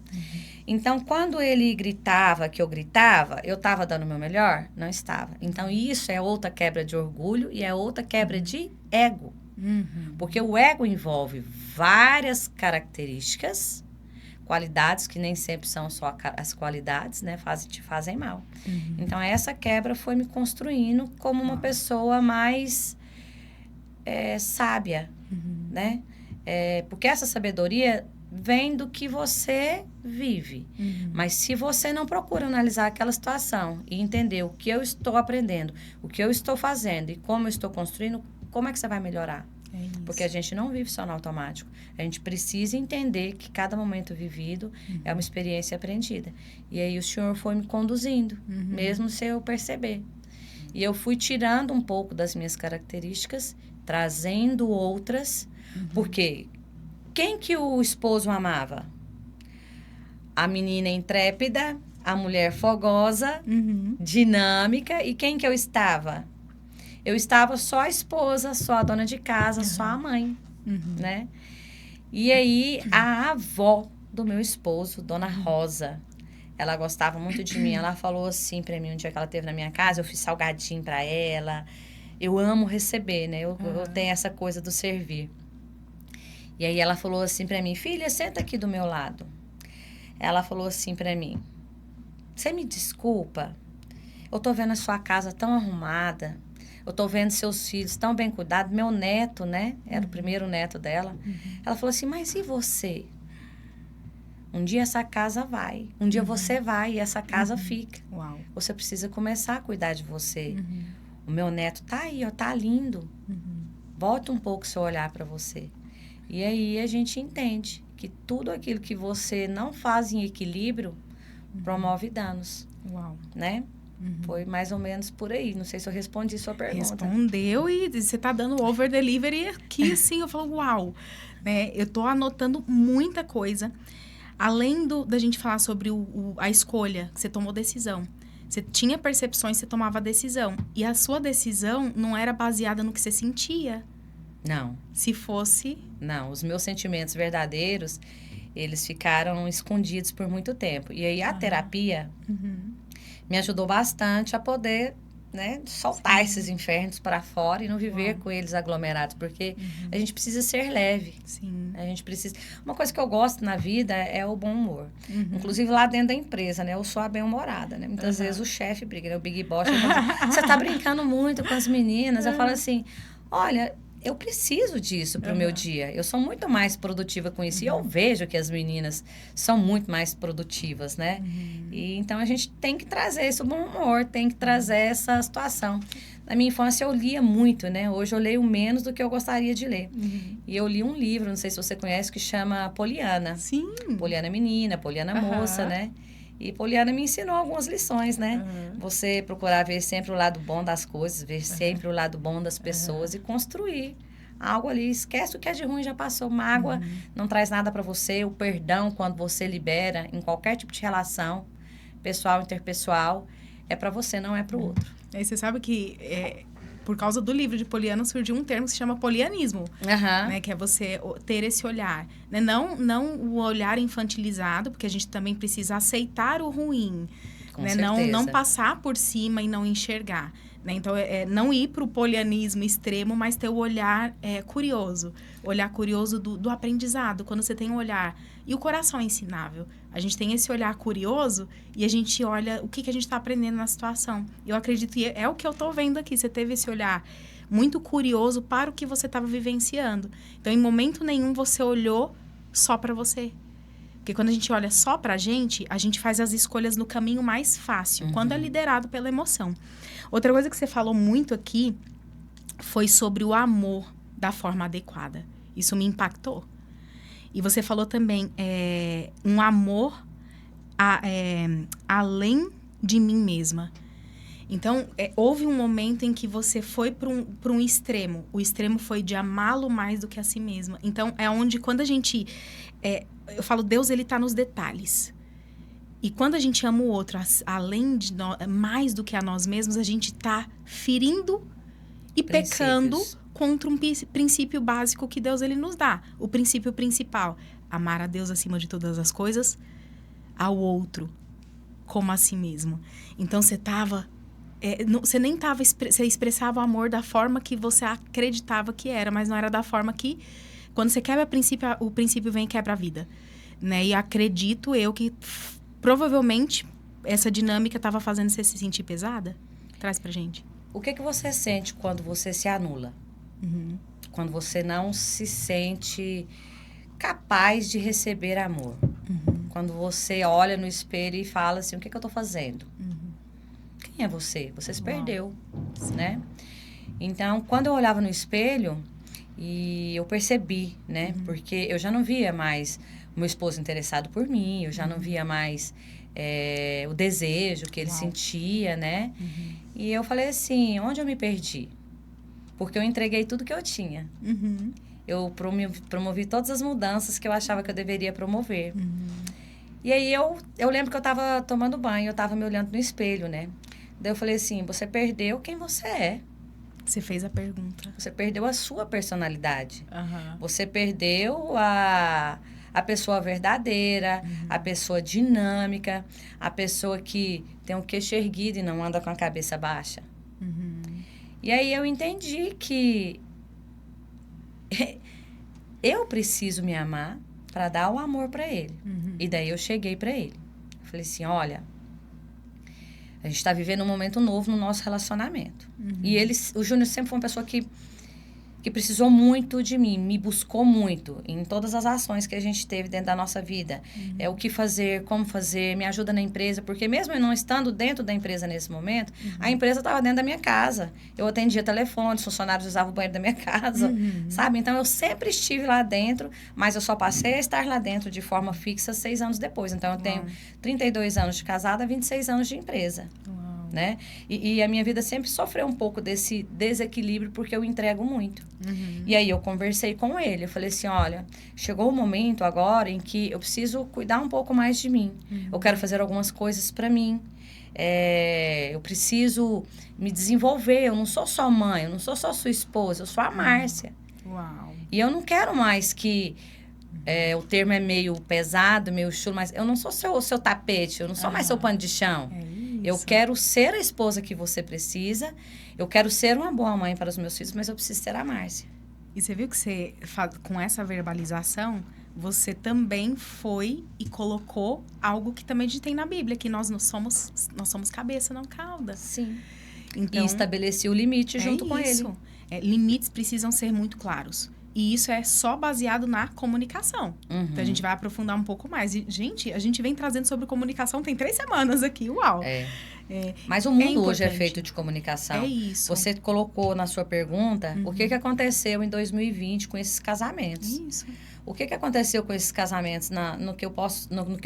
Então, quando ele gritava, que eu gritava, eu estava dando o meu melhor? Não estava. Então, isso é outra quebra de orgulho e é outra quebra de ego. Porque o ego envolve várias características, qualidades que nem sempre são só as qualidades, né? Te fazem mal. Então, essa quebra foi me construindo como uma pessoa mais sábia, né? Porque essa sabedoria vem do que você vive. Mas se você não procura analisar aquela situação e entender o que eu estou aprendendo, o que eu estou fazendo e como eu estou construindo, como é que você vai melhorar? Porque a gente não vive só no automático. A gente precisa entender que cada momento vivido é uma experiência aprendida. E aí o Senhor foi me conduzindo, mesmo sem eu perceber. E eu fui tirando um pouco das minhas características, trazendo outras. Porque quem que o esposo amava? A menina intrépida, a mulher fogosa, dinâmica. E quem que eu estava? Eu estava só a esposa, só a dona de casa, só a mãe, né? E aí, a avó do meu esposo, Dona Rosa, ela gostava muito de mim. Ela falou assim pra mim, um dia que ela esteve na minha casa, eu fiz salgadinho pra ela. Eu amo receber, né? Eu tenho essa coisa do servir. E aí, ela falou assim pra mim, filha, senta aqui do meu lado. Ela falou assim pra mim, você me desculpa? Eu tô vendo a sua casa tão arrumada. Eu tô vendo seus filhos tão bem cuidados. Meu neto, né? Era o primeiro neto dela. Ela falou assim, mas e você? Um dia essa casa vai. Um dia você vai e essa casa fica. Uau. Você precisa começar a cuidar de você. O meu neto tá aí, ó, tá lindo. Volta um pouco o seu olhar para você. E aí a gente entende que tudo aquilo que você não faz em equilíbrio promove danos. Uau. Né? Foi mais ou menos por aí. Não sei se eu respondi sua pergunta. Respondeu e você tá dando over delivery aqui, assim. Eu falo, uau. Né? Eu tô anotando muita coisa. Além da gente falar sobre a escolha, que você tomou decisão. Você tinha percepções, você tomava decisão. E a sua decisão não era baseada no que você sentia. Não. Se fosse... Não, os meus sentimentos verdadeiros, eles ficaram escondidos por muito tempo. E aí a terapia... me ajudou bastante a poder, né, soltar esses infernos para fora e não viver com eles aglomerados, porque a gente precisa ser leve. Sim. A gente precisa... Uma coisa que eu gosto na vida é o bom humor. Inclusive lá dentro da empresa, né, eu sou a bem-humorada, né? Muitas vezes o chefe briga, né, o Big Boss, você tá brincando muito com as meninas. Eu falo assim, olha... Eu preciso disso para o meu dia. Eu sou muito mais produtiva com isso. E eu vejo que as meninas são muito mais produtivas, né? E então, a gente tem que trazer esse bom humor, tem que trazer essa situação. Na minha infância, eu lia muito, né? Hoje, eu leio menos do que eu gostaria de ler. E eu li um livro, não sei se você conhece, que chama Poliana. Sim. Poliana menina, Poliana moça, né? E Poliana me ensinou algumas lições, né? Você procurar ver sempre o lado bom das coisas, ver sempre o lado bom das pessoas e construir algo ali. Esquece o que é de ruim, já passou. Mágoa não traz nada para você. O perdão, quando você libera em qualquer tipo de relação, pessoal, interpessoal, é para você, não é para o outro. Aí você sabe que... por causa do livro de Poliana, surgiu um termo que se chama polianismo, né? Que é você ter esse olhar. Né? Não o olhar infantilizado, porque a gente também precisa aceitar o ruim. Com né? certeza. Não passar por cima e não enxergar. Né? Então, não ir para o polianismo extremo, mas ter o olhar curioso. Olhar curioso do aprendizado. Quando você tem um olhar... E o coração é ensinável. A gente tem esse olhar curioso e a gente olha o que a gente está aprendendo na situação. Eu acredito que é o que eu estou vendo aqui. Você teve esse olhar muito curioso para o que você estava vivenciando. Então, em momento nenhum, você olhou só para você. Porque quando a gente olha só pra gente faz as escolhas no caminho mais fácil. Quando é liderado pela emoção. Outra coisa que você falou muito aqui foi sobre o amor da forma adequada. Isso me impactou. E você falou também um amor além de mim mesma. Então, houve um momento em que você foi para um extremo. O extremo foi de amá-lo mais do que a si mesma. Então, é onde, quando a gente... eu falo, Deus, ele está nos detalhes. E quando a gente ama o outro, além de nós, mais do que a nós mesmos, a gente está ferindo e pecando contra um princípio básico que Deus ele nos dá. O princípio principal, amar a Deus acima de todas as coisas, ao outro como a si mesmo. Então, você estava... você nem estava... Você expressava o amor da forma que você acreditava que era, mas não era da forma que... Quando você quebra o princípio vem e quebra a vida. Né? E acredito eu que provavelmente essa dinâmica estava fazendo você se sentir pesada. Traz pra gente. O que você sente quando você se anula? Quando você não se sente capaz de receber amor? Quando você olha no espelho e fala assim, o que eu tô fazendo? Quem é você? Você se perdeu, né? Então, quando eu olhava no espelho, e eu percebi, né? Porque eu já não via mais o meu esposo interessado por mim, eu já não via mais o desejo que ele sentia, né? E eu falei assim, onde eu me perdi? Porque eu entreguei tudo que eu tinha. Eu promovi todas as mudanças que eu achava que eu deveria promover. E aí eu lembro que eu estava tomando banho, eu estava me olhando no espelho, né? Daí eu falei assim, você perdeu quem você é. Você fez a pergunta. Você perdeu a sua personalidade. Você perdeu a pessoa verdadeira, a pessoa dinâmica, a pessoa que tem o queixo erguido e não anda com a cabeça baixa. E aí eu entendi que eu preciso me amar para dar o amor para ele. E daí eu cheguei para ele. Falei assim, olha, a gente está vivendo um momento novo no nosso relacionamento. E o Júnior sempre foi uma pessoa que precisou muito de mim, me buscou muito em todas as ações que a gente teve dentro da nossa vida. O que fazer, como fazer, me ajuda na empresa, porque mesmo eu não estando dentro da empresa nesse momento, a empresa estava dentro da minha casa. Eu atendia telefone, os funcionários usavam o banheiro da minha casa, sabe? Então, eu sempre estive lá dentro, mas eu só passei a estar lá dentro de forma fixa 6 anos depois. Então, eu tenho 32 anos de casada, 26 anos de empresa. Né? E a minha vida sempre sofreu um pouco desse desequilíbrio porque eu entrego muito. E aí eu conversei com ele, eu falei assim, olha, chegou o momento agora em que eu preciso cuidar um pouco mais de mim. Eu quero fazer algumas coisas para mim. Eu preciso me desenvolver, eu não sou só mãe, eu não sou só sua esposa, eu sou a Márcia. E eu não quero mais que... o termo é meio pesado, meio chulo, mas eu não sou seu tapete, eu não sou mais seu pano de chão. Eu quero ser a esposa que você precisa, eu quero ser uma boa mãe para os meus filhos, mas eu preciso ser a Márcia. E você viu que você, com essa verbalização, você também foi e colocou algo que também a gente tem na Bíblia, que nós somos cabeça, não cauda. Sim. Então, e estabeleci o limite junto com ele. Limites precisam ser muito claros. E isso é só baseado na comunicação. Então, a gente vai aprofundar um pouco mais. E, gente, a gente vem trazendo sobre comunicação tem 3 semanas aqui. Uau! Mas o mundo hoje é feito de comunicação. É isso. Você colocou na sua pergunta o que aconteceu em 2020 com esses casamentos. Isso. O que aconteceu com esses casamentos no que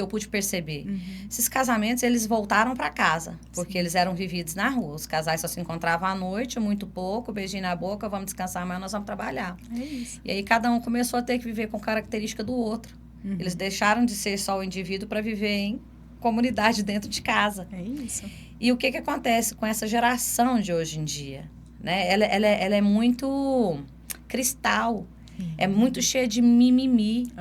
eu pude perceber? Esses casamentos, eles voltaram para casa, porque eles eram vividos na rua. Os casais só se encontravam à noite, muito pouco, beijinho na boca, vamos descansar, amanhã nós vamos trabalhar. É isso. E aí cada um começou a ter que viver com característica do outro. Eles deixaram de ser só o indivíduo para viver em comunidade dentro de casa. É isso. E o que acontece com essa geração de hoje em dia? Né? Ela é muito cristal. É muito cheia de mimimi.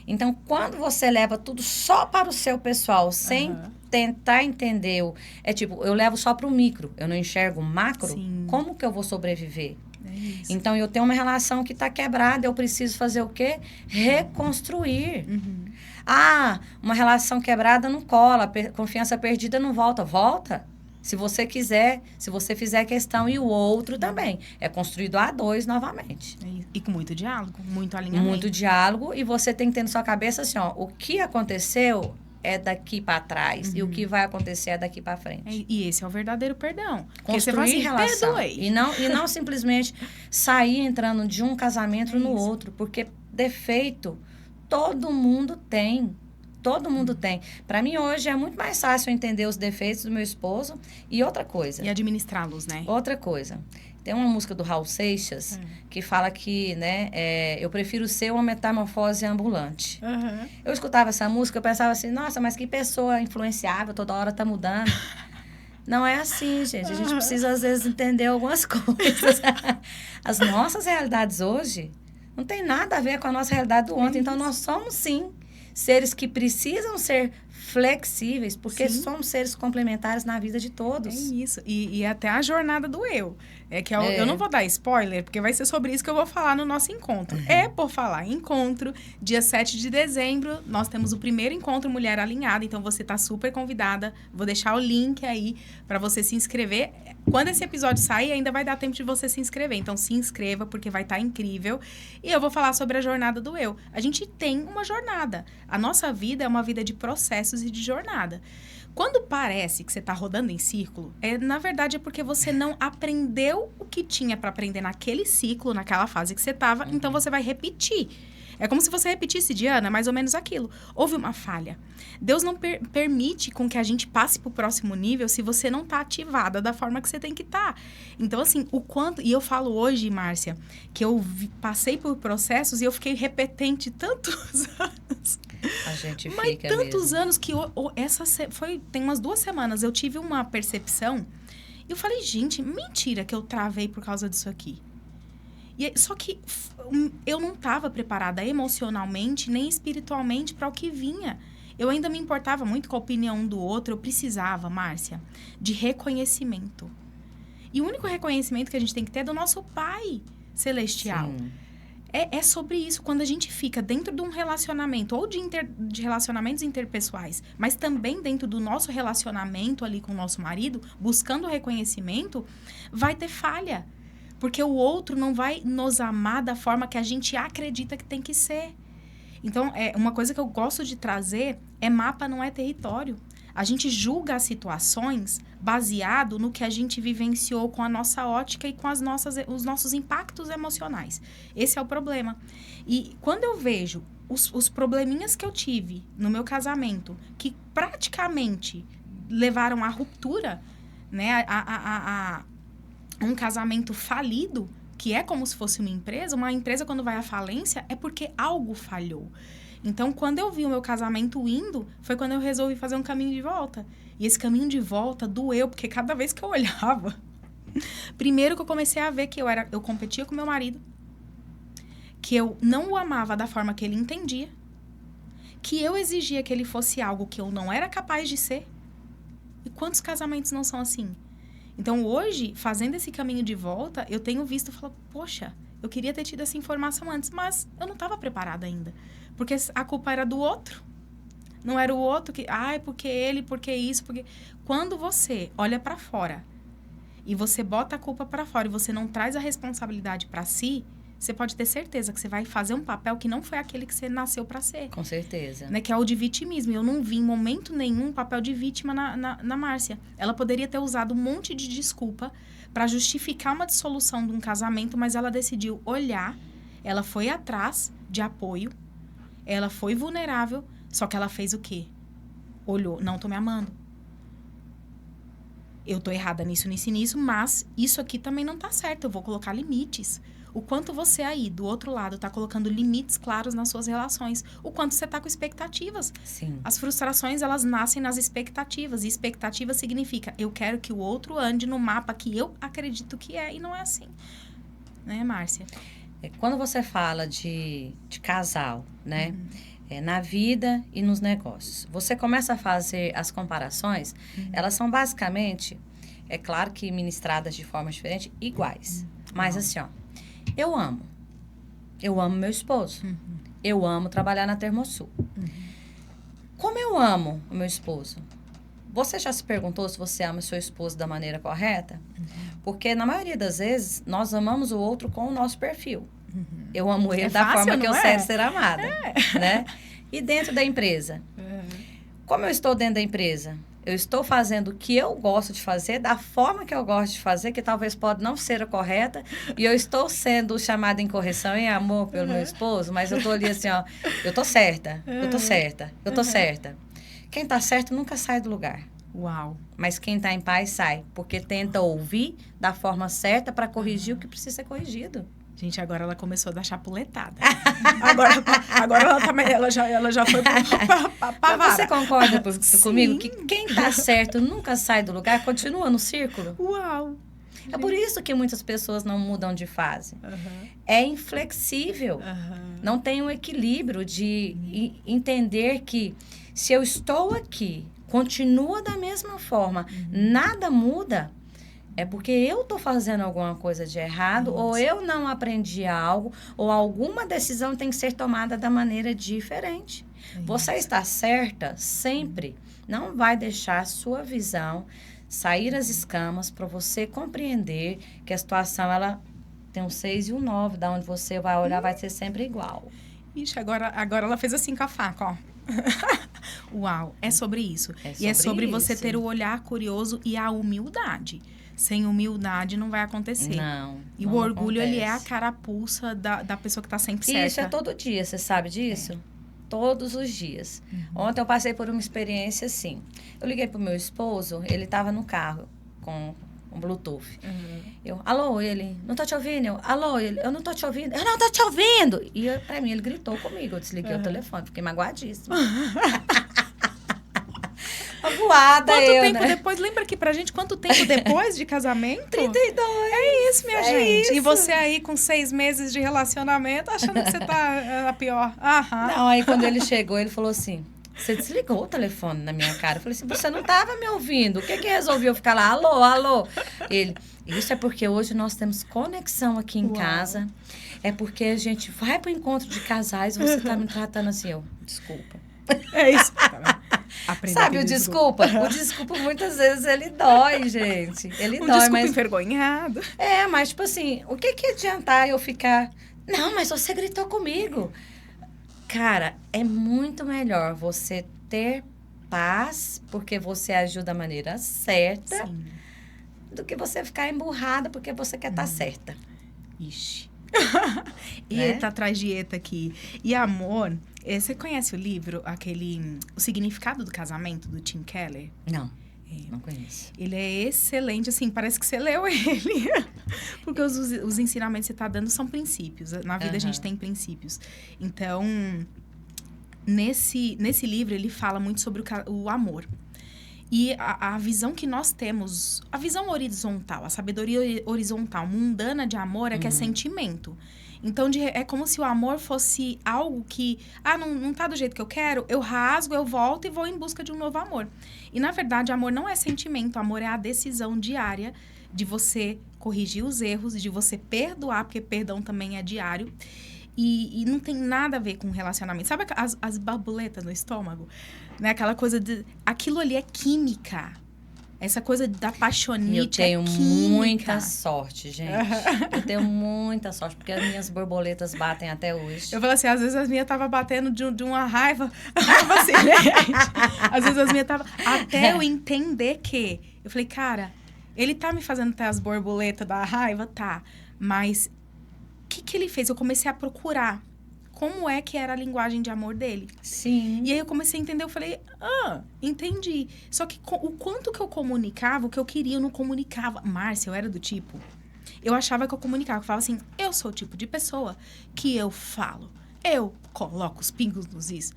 Então, quando você leva tudo só para o seu pessoal, sem tentar entender, eu levo só para o micro, eu não enxergo o macro, Sim. como que eu vou sobreviver? É isso. Então, eu tenho uma relação que está quebrada, eu preciso fazer o quê? Reconstruir. Uhum. Uma relação quebrada não cola, confiança perdida não volta. Volta. Se você quiser, se você fizer questão, e o outro também. É construído a dois novamente. É isso. E com muito diálogo, muito alinhamento. Muito diálogo, e você tem que ter na sua cabeça assim, ó, o que aconteceu é daqui para trás, e o que vai acontecer é daqui para frente. E esse é o verdadeiro perdão. Porque você Construir fala assim, relação. perdoei. E não simplesmente sair entrando de um casamento no outro, porque defeito todo mundo tem. Todo mundo tem. Para mim, hoje, é muito mais fácil entender os defeitos do meu esposo. E outra coisa. E administrá-los, né? Outra coisa. Tem uma música do Raul Seixas que fala que, né, eu prefiro ser uma metamorfose ambulante. Uhum. Eu escutava essa música, eu pensava assim, nossa, mas que pessoa influenciável, toda hora tá mudando. Não é assim, gente. A gente precisa, às vezes, entender algumas coisas. As nossas realidades hoje não tem nada a ver com a nossa realidade do ontem. Então, nós somos, sim, seres que precisam ser flexíveis, porque somos seres complementares na vida de todos. É isso. E até a jornada do eu. Eu não vou dar spoiler, porque vai ser sobre isso que eu vou falar no nosso encontro. Por falar em encontro, dia 7 de dezembro, nós temos o primeiro encontro Mulher Alinhada, então você tá super convidada. Vou deixar o link aí para você se inscrever. Quando esse episódio sair, ainda vai dar tempo de você se inscrever. Então, se inscreva, porque vai estar incrível. E eu vou falar sobre a jornada do eu. A gente tem uma jornada. A nossa vida é uma vida de processos e de jornada. Quando parece que você está rodando em círculo, na verdade é porque você não aprendeu o que tinha para aprender naquele ciclo, naquela fase que você estava, então você vai repetir. É como se você repetisse, Diana, mais ou menos aquilo. Houve uma falha. Deus não permite com que a gente passe para o próximo nível se você não está ativada da forma que você tem que estar. Então, assim, o quanto... E eu falo hoje, Márcia, que eu passei por processos e eu fiquei repetente tantos anos. A gente fica Mas tantos mesmo. anos que tem umas 2 semanas eu tive uma percepção e eu falei, gente, mentira que eu travei por causa disso aqui. Só que eu não estava preparada emocionalmente nem espiritualmente para o que vinha. Eu ainda me importava muito com a opinião do outro. Eu precisava, Márcia, de reconhecimento. E o único reconhecimento que a gente tem que ter é do nosso Pai Celestial. Sim. É sobre isso, quando a gente fica dentro de um relacionamento, ou de relacionamentos interpessoais, mas também dentro do nosso relacionamento ali com o nosso marido, buscando reconhecimento, vai ter falha. Porque o outro não vai nos amar da forma que a gente acredita que tem que ser. Então, uma coisa que eu gosto de trazer é mapa não é território. A gente julga as situações baseado no que a gente vivenciou com a nossa ótica e com os nossos impactos emocionais. Esse é o problema. E quando eu vejo os probleminhas que eu tive no meu casamento, que praticamente levaram à ruptura, né, a um casamento falido, que é como se fosse uma empresa quando vai à falência, é porque algo falhou. Então, quando eu vi o meu casamento indo, foi quando eu resolvi fazer um caminho de volta. E esse caminho de volta doeu, porque cada vez que eu olhava... Primeiro que eu comecei a ver que eu competia com meu marido, que eu não o amava da forma que ele entendia, que eu exigia que ele fosse algo que eu não era capaz de ser. E quantos casamentos não são assim? Então, hoje, fazendo esse caminho de volta, eu tenho visto e falo, poxa, eu queria ter tido essa informação antes, mas eu não estava preparada ainda. Porque a culpa era do outro. Não era o outro que, porque ele, porque isso, porque... Quando você olha para fora e você bota a culpa para fora e você não traz a responsabilidade para si, você pode ter certeza que você vai fazer um papel que não foi aquele que você nasceu para ser. Com certeza. Né? Que é o de vitimismo. Eu não vi em momento nenhum papel de vítima na Márcia. Ela poderia ter usado um monte de desculpa para justificar uma dissolução de um casamento, mas ela decidiu olhar, ela foi atrás de apoio, ela foi vulnerável, só que ela fez o quê? Olhou, não tô me amando. Eu tô errada nisso, nisso e nisso, mas isso aqui também não tá certo, eu vou colocar limites. O quanto você aí, do outro lado, tá colocando limites claros nas suas relações. O quanto você tá com expectativas. Sim. As frustrações, elas nascem nas expectativas. E expectativa significa, eu quero que o outro ande no mapa que eu acredito que é. E não é assim. Né, Márcia? Quando você fala de casal, né? na vida e nos negócios. Você começa a fazer as comparações, elas são basicamente, é claro que ministradas de forma diferente, iguais. Mas assim, ó, eu amo meu esposo. Eu amo trabalhar na Termosul. Como eu amo o meu esposo? Você já se perguntou se você ama o seu esposo da maneira correta? Porque, na maioria das vezes, nós amamos o outro com o nosso perfil. Eu amo ele da forma que eu quero ser amada. Né? E dentro da empresa? Como eu estou dentro da empresa? Eu estou fazendo o que eu gosto de fazer, da forma que eu gosto de fazer, que talvez pode não ser a correta, e eu estou sendo chamada em correção, em amor pelo meu esposo, mas eu estou ali assim, ó, eu estou certa, eu estou certa, eu estou certa. Quem está certo nunca sai do lugar. Uau. Mas quem está em paz sai, porque tenta ouvir da forma certa para corrigir o que precisa ser corrigido. Gente, agora ela começou a dar chapuletada. agora ela já foi pra vara. Você concorda comigo que quem tá certo nunca sai do lugar, continua no círculo? Uau! É por isso que muitas pessoas não mudam de fase. É inflexível. Não tem um equilíbrio de entender que se eu estou aqui, continua da mesma forma, nada muda, é porque eu estou fazendo alguma coisa de errado, ou eu não aprendi algo, ou alguma decisão tem que ser tomada da maneira diferente. Você está certa sempre. Não vai deixar a sua visão sair as escamas para você compreender que a situação ela tem um 6 e um 9, da onde você vai olhar vai ser sempre igual. Ixi, agora ela fez assim com a faca, ó. Uau, é sobre isso. E é sobre você ter o olhar curioso e a humildade. Sem humildade não vai acontecer. Não. E o orgulho, ele é a carapuça da pessoa que está sempre certa. Isso é todo dia, você sabe disso? Todos os dias. Ontem eu passei por uma experiência assim. Eu liguei pro meu esposo, ele estava no carro com um Bluetooth. Eu, alô, ele, não tô te ouvindo? Eu, alô, ele, eu não tô te ouvindo. Eu não tô te ouvindo! E pra mim, ele gritou comigo. Eu desliguei o telefone, fiquei magoadíssima. Magoada quanto eu, tempo né? depois? Lembra aqui pra gente quanto tempo depois de casamento? 32. É isso, minha gente. Isso. E você aí com 6 meses de relacionamento, achando que você tá a pior. Não, aí quando ele chegou, ele falou assim, você desligou o telefone na minha cara. Eu falei assim, você não tava me ouvindo. O que resolveu ficar lá? Alô, alô. Ele, isso é porque hoje nós temos conexão aqui em casa. É porque a gente vai pro encontro de casais e você tá me tratando assim. Eu, desculpa. É isso. Sabe o desculpa? O desculpa muitas vezes ele dói, gente. Ele dói, desculpa mas envergonhado. Mas tipo assim, o que adiantar eu ficar... Não, mas você gritou comigo. Cara, é muito melhor você ter paz, porque você agiu da maneira certa, do que você ficar emburrada porque você quer estar certa. Ixi. Eta atrás de eta aqui. E amor, você conhece o livro, O Significado do Casamento, do Tim Keller? Não, não conheço. Ele é excelente, assim, parece que você leu ele. Porque os ensinamentos que você está dando são princípios. Na vida a gente tem princípios. Então, nesse livro, ele fala muito sobre o amor. E a visão que nós temos, a visão horizontal, a sabedoria horizontal, mundana de amor é que é sentimento. Então, é como se o amor fosse algo que... não tá do jeito que eu quero, eu rasgo, eu volto e vou em busca de um novo amor. E, na verdade, amor não é sentimento, amor é a decisão diária de você corrigir os erros, de você perdoar, porque perdão também é diário. E não tem nada a ver com relacionamento. Sabe as borboletas no estômago? Né? Aquela coisa de... Aquilo ali é química. Essa coisa da paixonite é química. Eu tenho muita sorte, gente. Eu tenho muita sorte, porque as minhas borboletas batem até hoje. Eu falo assim, às vezes as minhas estavam batendo de uma raiva. Assim, né? Às vezes as minhas estavam... Até eu entender que... Eu falei, cara, ele tá me fazendo ter as borboletas da raiva? Tá. Mas... O que ele fez? Eu comecei a procurar como é que era a linguagem de amor dele. Sim. E aí eu comecei a entender, eu falei, entendi. Só que o quanto que eu comunicava, o que eu queria, eu não comunicava. Márcia, eu era do tipo... Eu achava que eu comunicava, eu falava assim, eu sou o tipo de pessoa que eu falo. Eu coloco os pingos nos is.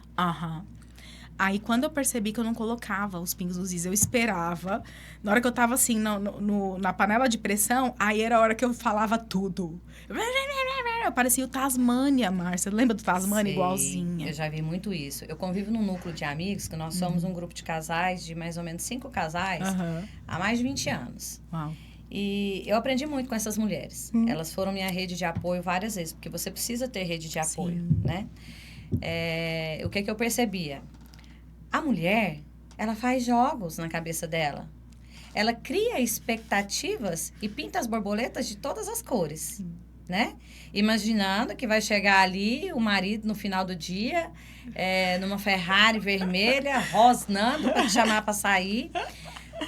Aí, quando eu percebi que eu não colocava os pingos nos is, eu esperava. Na hora que eu tava, assim, na panela de pressão, aí era a hora que eu falava tudo. Eu parecia o Tasmânia, Márcia. Lembra do Tasmânia? Sei, Igualzinha. eu já vi muito isso. Eu convivo num núcleo de amigos, que nós somos um grupo de casais, de mais ou menos 5 casais, há mais de 20 anos. Uau. E eu aprendi muito com essas mulheres. Elas foram minha rede de apoio várias vezes, porque você precisa ter rede de apoio, né? O que eu percebia? A mulher, ela faz jogos na cabeça dela. Ela cria expectativas e pinta as borboletas de todas as cores, né? Imaginando que vai chegar ali o marido no final do dia, numa Ferrari vermelha, rosnando para te chamar para sair.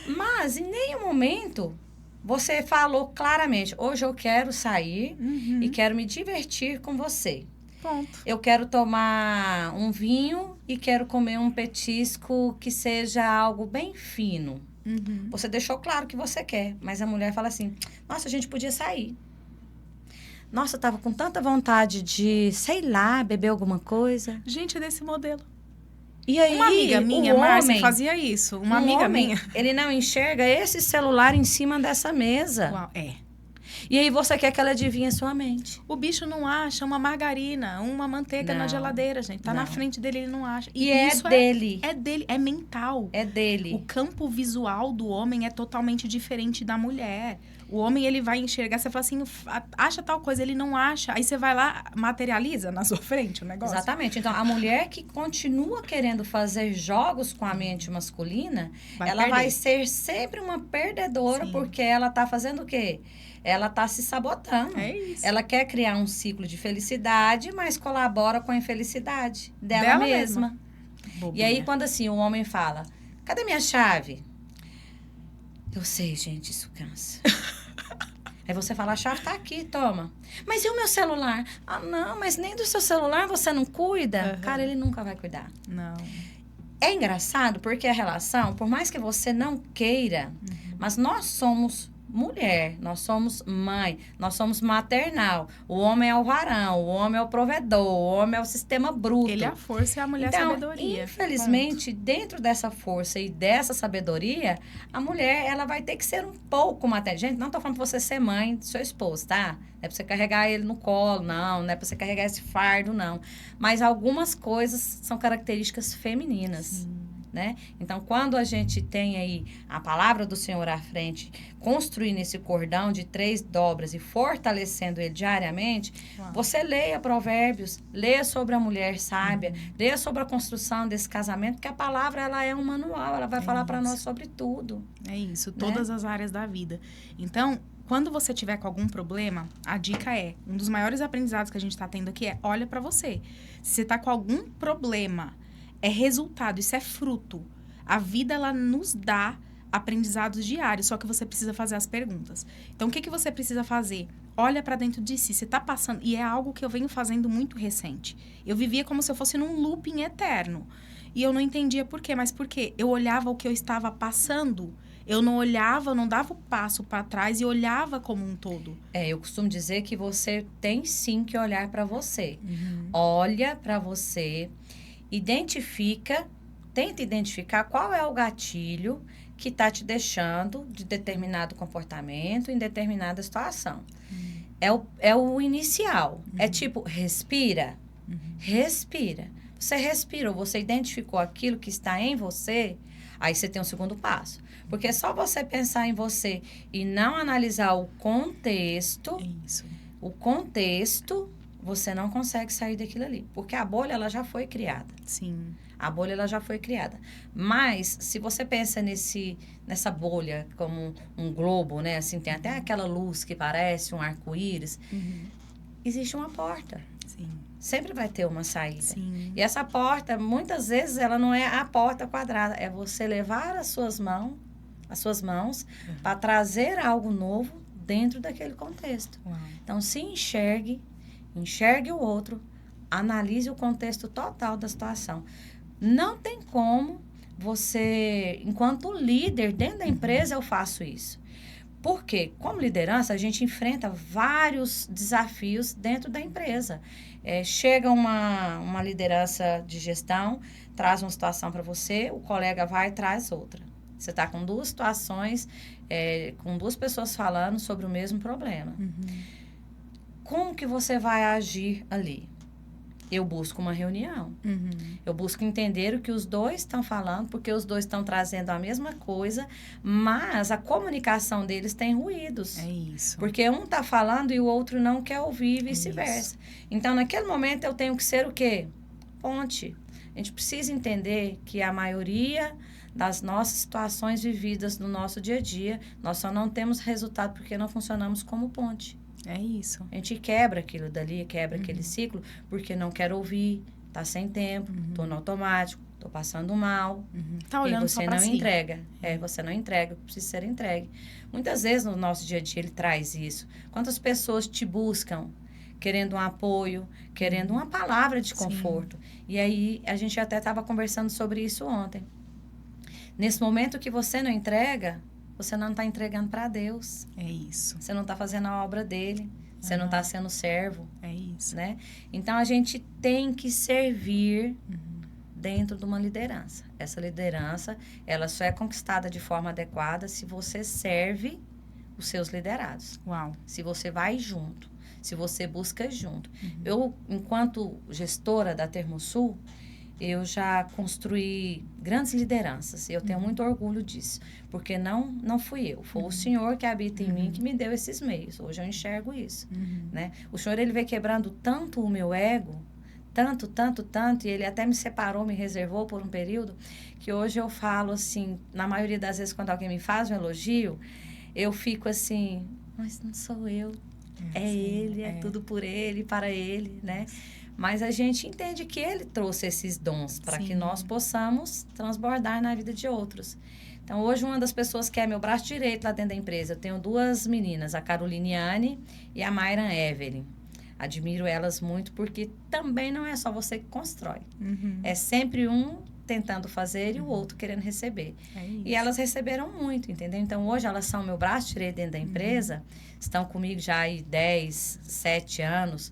Mas, em nenhum momento, você falou claramente, hoje eu quero sair e quero me divertir com você. Ponto. Eu quero tomar um vinho e quero comer um petisco que seja algo bem fino. Você deixou claro que você quer, mas a mulher fala assim, nossa, a gente podia sair. Nossa, eu tava com tanta vontade de, sei lá, beber alguma coisa. Gente, é desse modelo. E aí, uma amiga minha, Márcia, homem, fazia isso. Uma amiga minha. Ele não enxerga esse celular em cima dessa mesa. Uau, E aí você quer que ela adivinhe a sua mente. O bicho não acha uma margarina, uma manteiga na geladeira, gente. Tá na frente dele, ele não acha. E isso dele. É dele, é mental. É dele. O campo visual do homem é totalmente diferente da mulher. O homem, ele vai enxergar, você fala assim, acha tal coisa, ele não acha. Aí você vai lá, materializa na sua frente o negócio. Exatamente. Então, a mulher que continua querendo fazer jogos com a mente masculina, ela vai ser sempre uma perdedora, porque ela tá fazendo o quê? Ela tá se sabotando. É isso. Ela quer criar um ciclo de felicidade, mas colabora com a infelicidade dela mesma. E aí, quando assim, o homem fala, cadê minha chave? Eu sei, gente, isso cansa. Aí você fala, a chave tá aqui, toma. Mas e o meu celular? Ah, não, mas nem do seu celular você não cuida? Cara, ele nunca vai cuidar. Não. É engraçado porque a relação, por mais que você não queira, mas nós somos mulher, nós somos mãe, nós somos maternal. O homem é o varão, o homem é o provedor, o homem é o sistema bruto. Ele é a força e a mulher então, a sabedoria. Infelizmente, dentro dessa força e dessa sabedoria, a mulher, ela vai ter que ser um pouco maternal. Gente, não tô falando pra você ser mãe do seu esposo, tá? Não é pra você carregar ele no colo, não é pra você carregar esse fardo, não. Mas algumas coisas são características femininas. Né? Então, quando a gente tem aí a palavra do Senhor à frente, construindo esse cordão de 3 dobras e fortalecendo ele diariamente, você leia Provérbios, leia sobre a mulher sábia, leia sobre a construção desse casamento, porque a palavra, ela é um manual, ela vai falar para nós sobre tudo. É isso, todas as áreas da vida. Então, quando você tiver com algum problema, a dica um dos maiores aprendizados que a gente está tendo aqui olha para você. Se você está com algum problema, é resultado, isso é fruto. A vida, ela nos dá aprendizados diários, só que você precisa fazer as perguntas. Então, o que você precisa fazer? Olha para dentro de si, você está passando... E é algo que eu venho fazendo muito recente. Eu vivia como se eu fosse num looping eterno. E eu não entendia por quê, mas por quê? Eu olhava o que eu estava passando, eu não olhava, eu não dava o passo para trás e olhava como um todo. Eu costumo dizer que você tem sim que olhar para você. Olha para você... Tenta identificar qual é o gatilho que está te deixando de determinado comportamento em determinada situação. É o inicial. É tipo, respira. Respira. Você respirou, você identificou aquilo que está em você, aí você tem um segundo passo. Porque só você pensar em você e não analisar o contexto, você não consegue sair daquilo ali. Porque a bolha, ela já foi criada. Sim. A bolha, ela já foi criada. Mas, se você pensa nessa bolha como um globo, né? Assim, tem até aquela luz que parece um arco-íris. Existe uma porta. Sim. Sempre vai ter uma saída. Sim. E essa porta, muitas vezes, ela não é a porta quadrada. É você levar as suas mãos para trazer algo novo dentro daquele contexto. Então, se enxergue o outro, analise o contexto total da situação. Não tem como você, enquanto líder dentro da empresa, eu faço isso. Porque, como liderança, a gente enfrenta vários desafios dentro da empresa. Chega uma liderança de gestão, traz uma situação para você, o colega vai e traz outra. Você está com 2 situações, com 2 pessoas falando sobre o mesmo problema. como que você vai agir ali? Eu busco uma reunião. Eu busco entender o que os dois estão falando, porque os dois estão trazendo a mesma coisa, mas a comunicação deles tem ruídos. É isso. Porque um está falando e o outro não quer ouvir e vice-versa. Então, naquele momento, eu tenho que ser o quê? Ponte. A gente precisa entender que a maioria das nossas situações vividas no nosso dia a dia, nós só não temos resultado porque não funcionamos como ponte. É isso. A gente quebra aquilo dali, quebra aquele ciclo, porque não quer ouvir, tá sem tempo, tô no automático, tô passando mal. Tá olhando e você só pra não si. entrega. Você não entrega, precisa ser entregue. Muitas vezes no nosso dia a dia ele traz isso. Quantas pessoas te buscam querendo um apoio, querendo uma palavra de conforto. E aí a gente até estava conversando sobre isso ontem. Nesse momento que você não entrega, você não está entregando para Deus. É isso. Você não está fazendo a obra dele. Você não está sendo servo. É isso. Né? Então, a gente tem que servir dentro de uma liderança. Essa liderança, ela só é conquistada de forma adequada se você serve os seus liderados. Uau. Se você vai junto. Se você busca junto. Eu, enquanto gestora da Termosul, eu já construí grandes lideranças. Eu tenho muito orgulho disso. Porque não fui eu. Foi o Senhor que habita em mim que me deu esses meios. Hoje eu enxergo isso. Né? O Senhor, ele veio quebrando tanto o meu ego, tanto, e ele até me separou, me reservou por um período, que hoje eu falo assim, na maioria das vezes quando alguém me faz um elogio, eu fico assim, mas não sou eu. É ele, é tudo por ele, para ele, né? Mas a gente entende que ele trouxe esses dons para que nós possamos transbordar na vida de outros. Então, hoje, uma das pessoas que é meu braço direito lá dentro da empresa, eu tenho duas meninas, a Caroline Anne e a Mayra Evelyn. Admiro elas muito porque também não é só você que constrói. É sempre um tentando fazer e o outro querendo receber. E elas receberam muito, entendeu? Então, hoje, elas são meu braço direito dentro da empresa, estão comigo já há 10, 7 anos.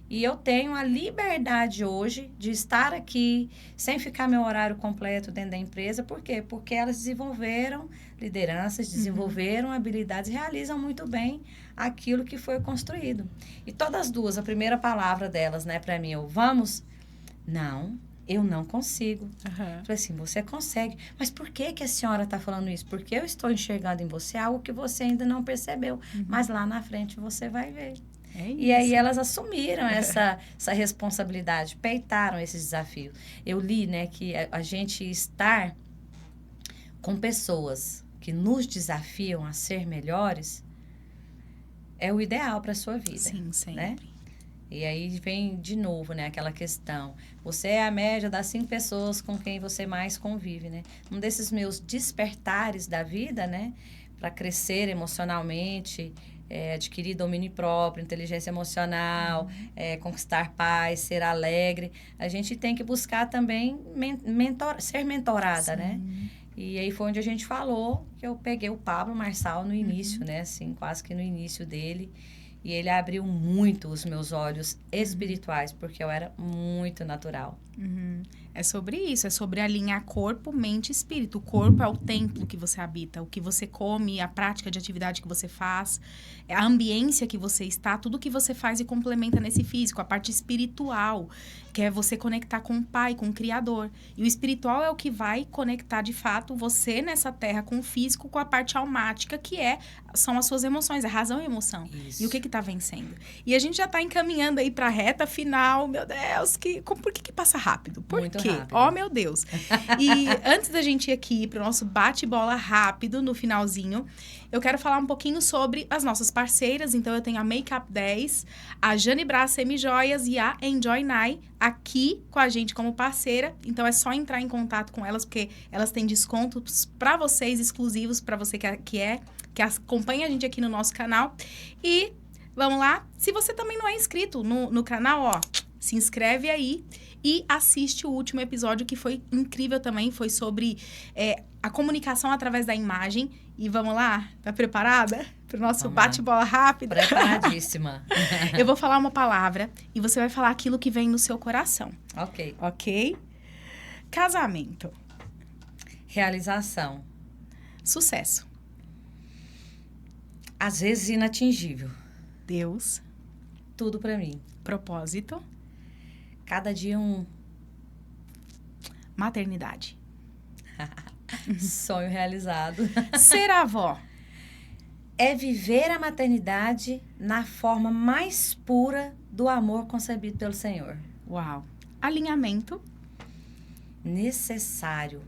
E eu tenho a liberdade hoje de estar aqui sem ficar meu horário completo dentro da empresa. Por quê? Porque elas desenvolveram lideranças, desenvolveram habilidades, realizam muito bem aquilo que foi construído. E todas as duas, a primeira palavra delas, né, para mim, vamos? Não, eu não consigo. Falei assim, você consegue. Mas por que a senhora está falando isso? Porque eu estou enxergando em você algo que você ainda não percebeu. Mas lá na frente você vai ver. E aí elas assumiram essa responsabilidade, peitaram esse desafio. Eu li, né, que a gente estar com pessoas que nos desafiam a ser melhores é o ideal para a sua vida. Sim, sempre. Né? E aí vem de novo, né, aquela questão. Você é a média das 5 pessoas com quem você mais convive, né? Um desses meus despertares da vida, né, para crescer emocionalmente, adquirir domínio próprio, inteligência emocional, conquistar paz, ser alegre. A gente tem que buscar também ser mentorada, né? E aí foi onde a gente falou que eu peguei o Pablo Marçal no início, né? Assim, quase que no início dele. E ele abriu muito os meus olhos espirituais, porque eu era muito natural. É sobre isso, é sobre alinhar corpo, mente e espírito. O corpo é o templo que você habita, o que você come, a prática de atividade que você faz, a ambiência que você está, tudo que você faz e complementa nesse físico. A parte espiritual, que é você conectar com o Pai, com o Criador. E o espiritual é o que vai conectar, de fato, você nessa terra com o físico, com a parte almática, que são as suas emoções, a razão e a emoção. Isso. E o que está vencendo. E a gente já está encaminhando aí para a reta final. Meu Deus, por que passa rápido? Por Muito quê? rápido. Oh, meu Deus. E antes da gente ir aqui para o nosso bate-bola rápido, no finalzinho, eu quero falar um pouquinho sobre as nossas parceiras. Então, eu tenho a Makeup 10, a Jane Brás Semijoias e a Enjoy Nai aqui com a gente como parceira. Então, é só entrar em contato com elas, porque elas têm descontos para vocês, exclusivos para você que acompanha a gente aqui no nosso canal. E vamos lá. Se você também não é inscrito no canal, ó, se inscreve aí e assiste o último episódio, que foi incrível também. Foi sobre a comunicação através da imagem. E vamos lá? Tá preparada para o nosso bate-bola rápido? Preparadíssima. Eu vou falar uma palavra e você vai falar aquilo que vem no seu coração. Ok. Ok? Casamento. Realização. Sucesso. Às vezes inatingível. Deus. tudo para mim. Propósito. Cada dia um Maternidade. sonho realizado. Ser avó. É viver a maternidade na forma mais pura do amor concebido pelo Senhor. Uau. Alinhamento. Necessário.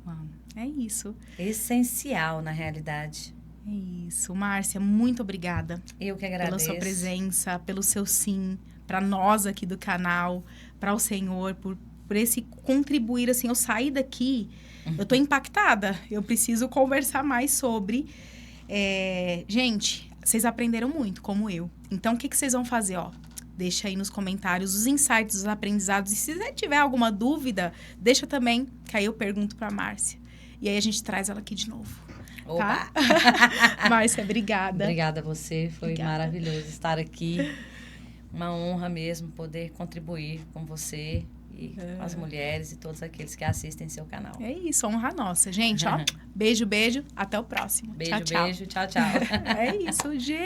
Uau. É isso. Essencial, na realidade. É isso. Márcia, muito obrigada. Eu que agradeço. Pela sua presença, pelo seu sim, para nós aqui do canal, para o Senhor, por esse contribuir, assim, eu saí daqui, eu tô impactada, eu preciso conversar mais sobre. Gente, vocês aprenderam muito, como eu. Então, o que vocês vão fazer, ó? Deixa aí nos comentários os insights, os aprendizados. E se você tiver alguma dúvida, deixa também, que aí eu pergunto pra Márcia. E aí a gente traz ela aqui de novo. Opa! Tá? Márcia, obrigada. Obrigada a você, foi maravilhoso estar aqui. Uma honra mesmo poder contribuir com você e com as mulheres e todos aqueles que assistem seu canal. É isso, honra nossa. Gente, ó, beijo, beijo, até o próximo. Beijo, tchau, tchau. beijo, tchau, tchau. É isso, gente.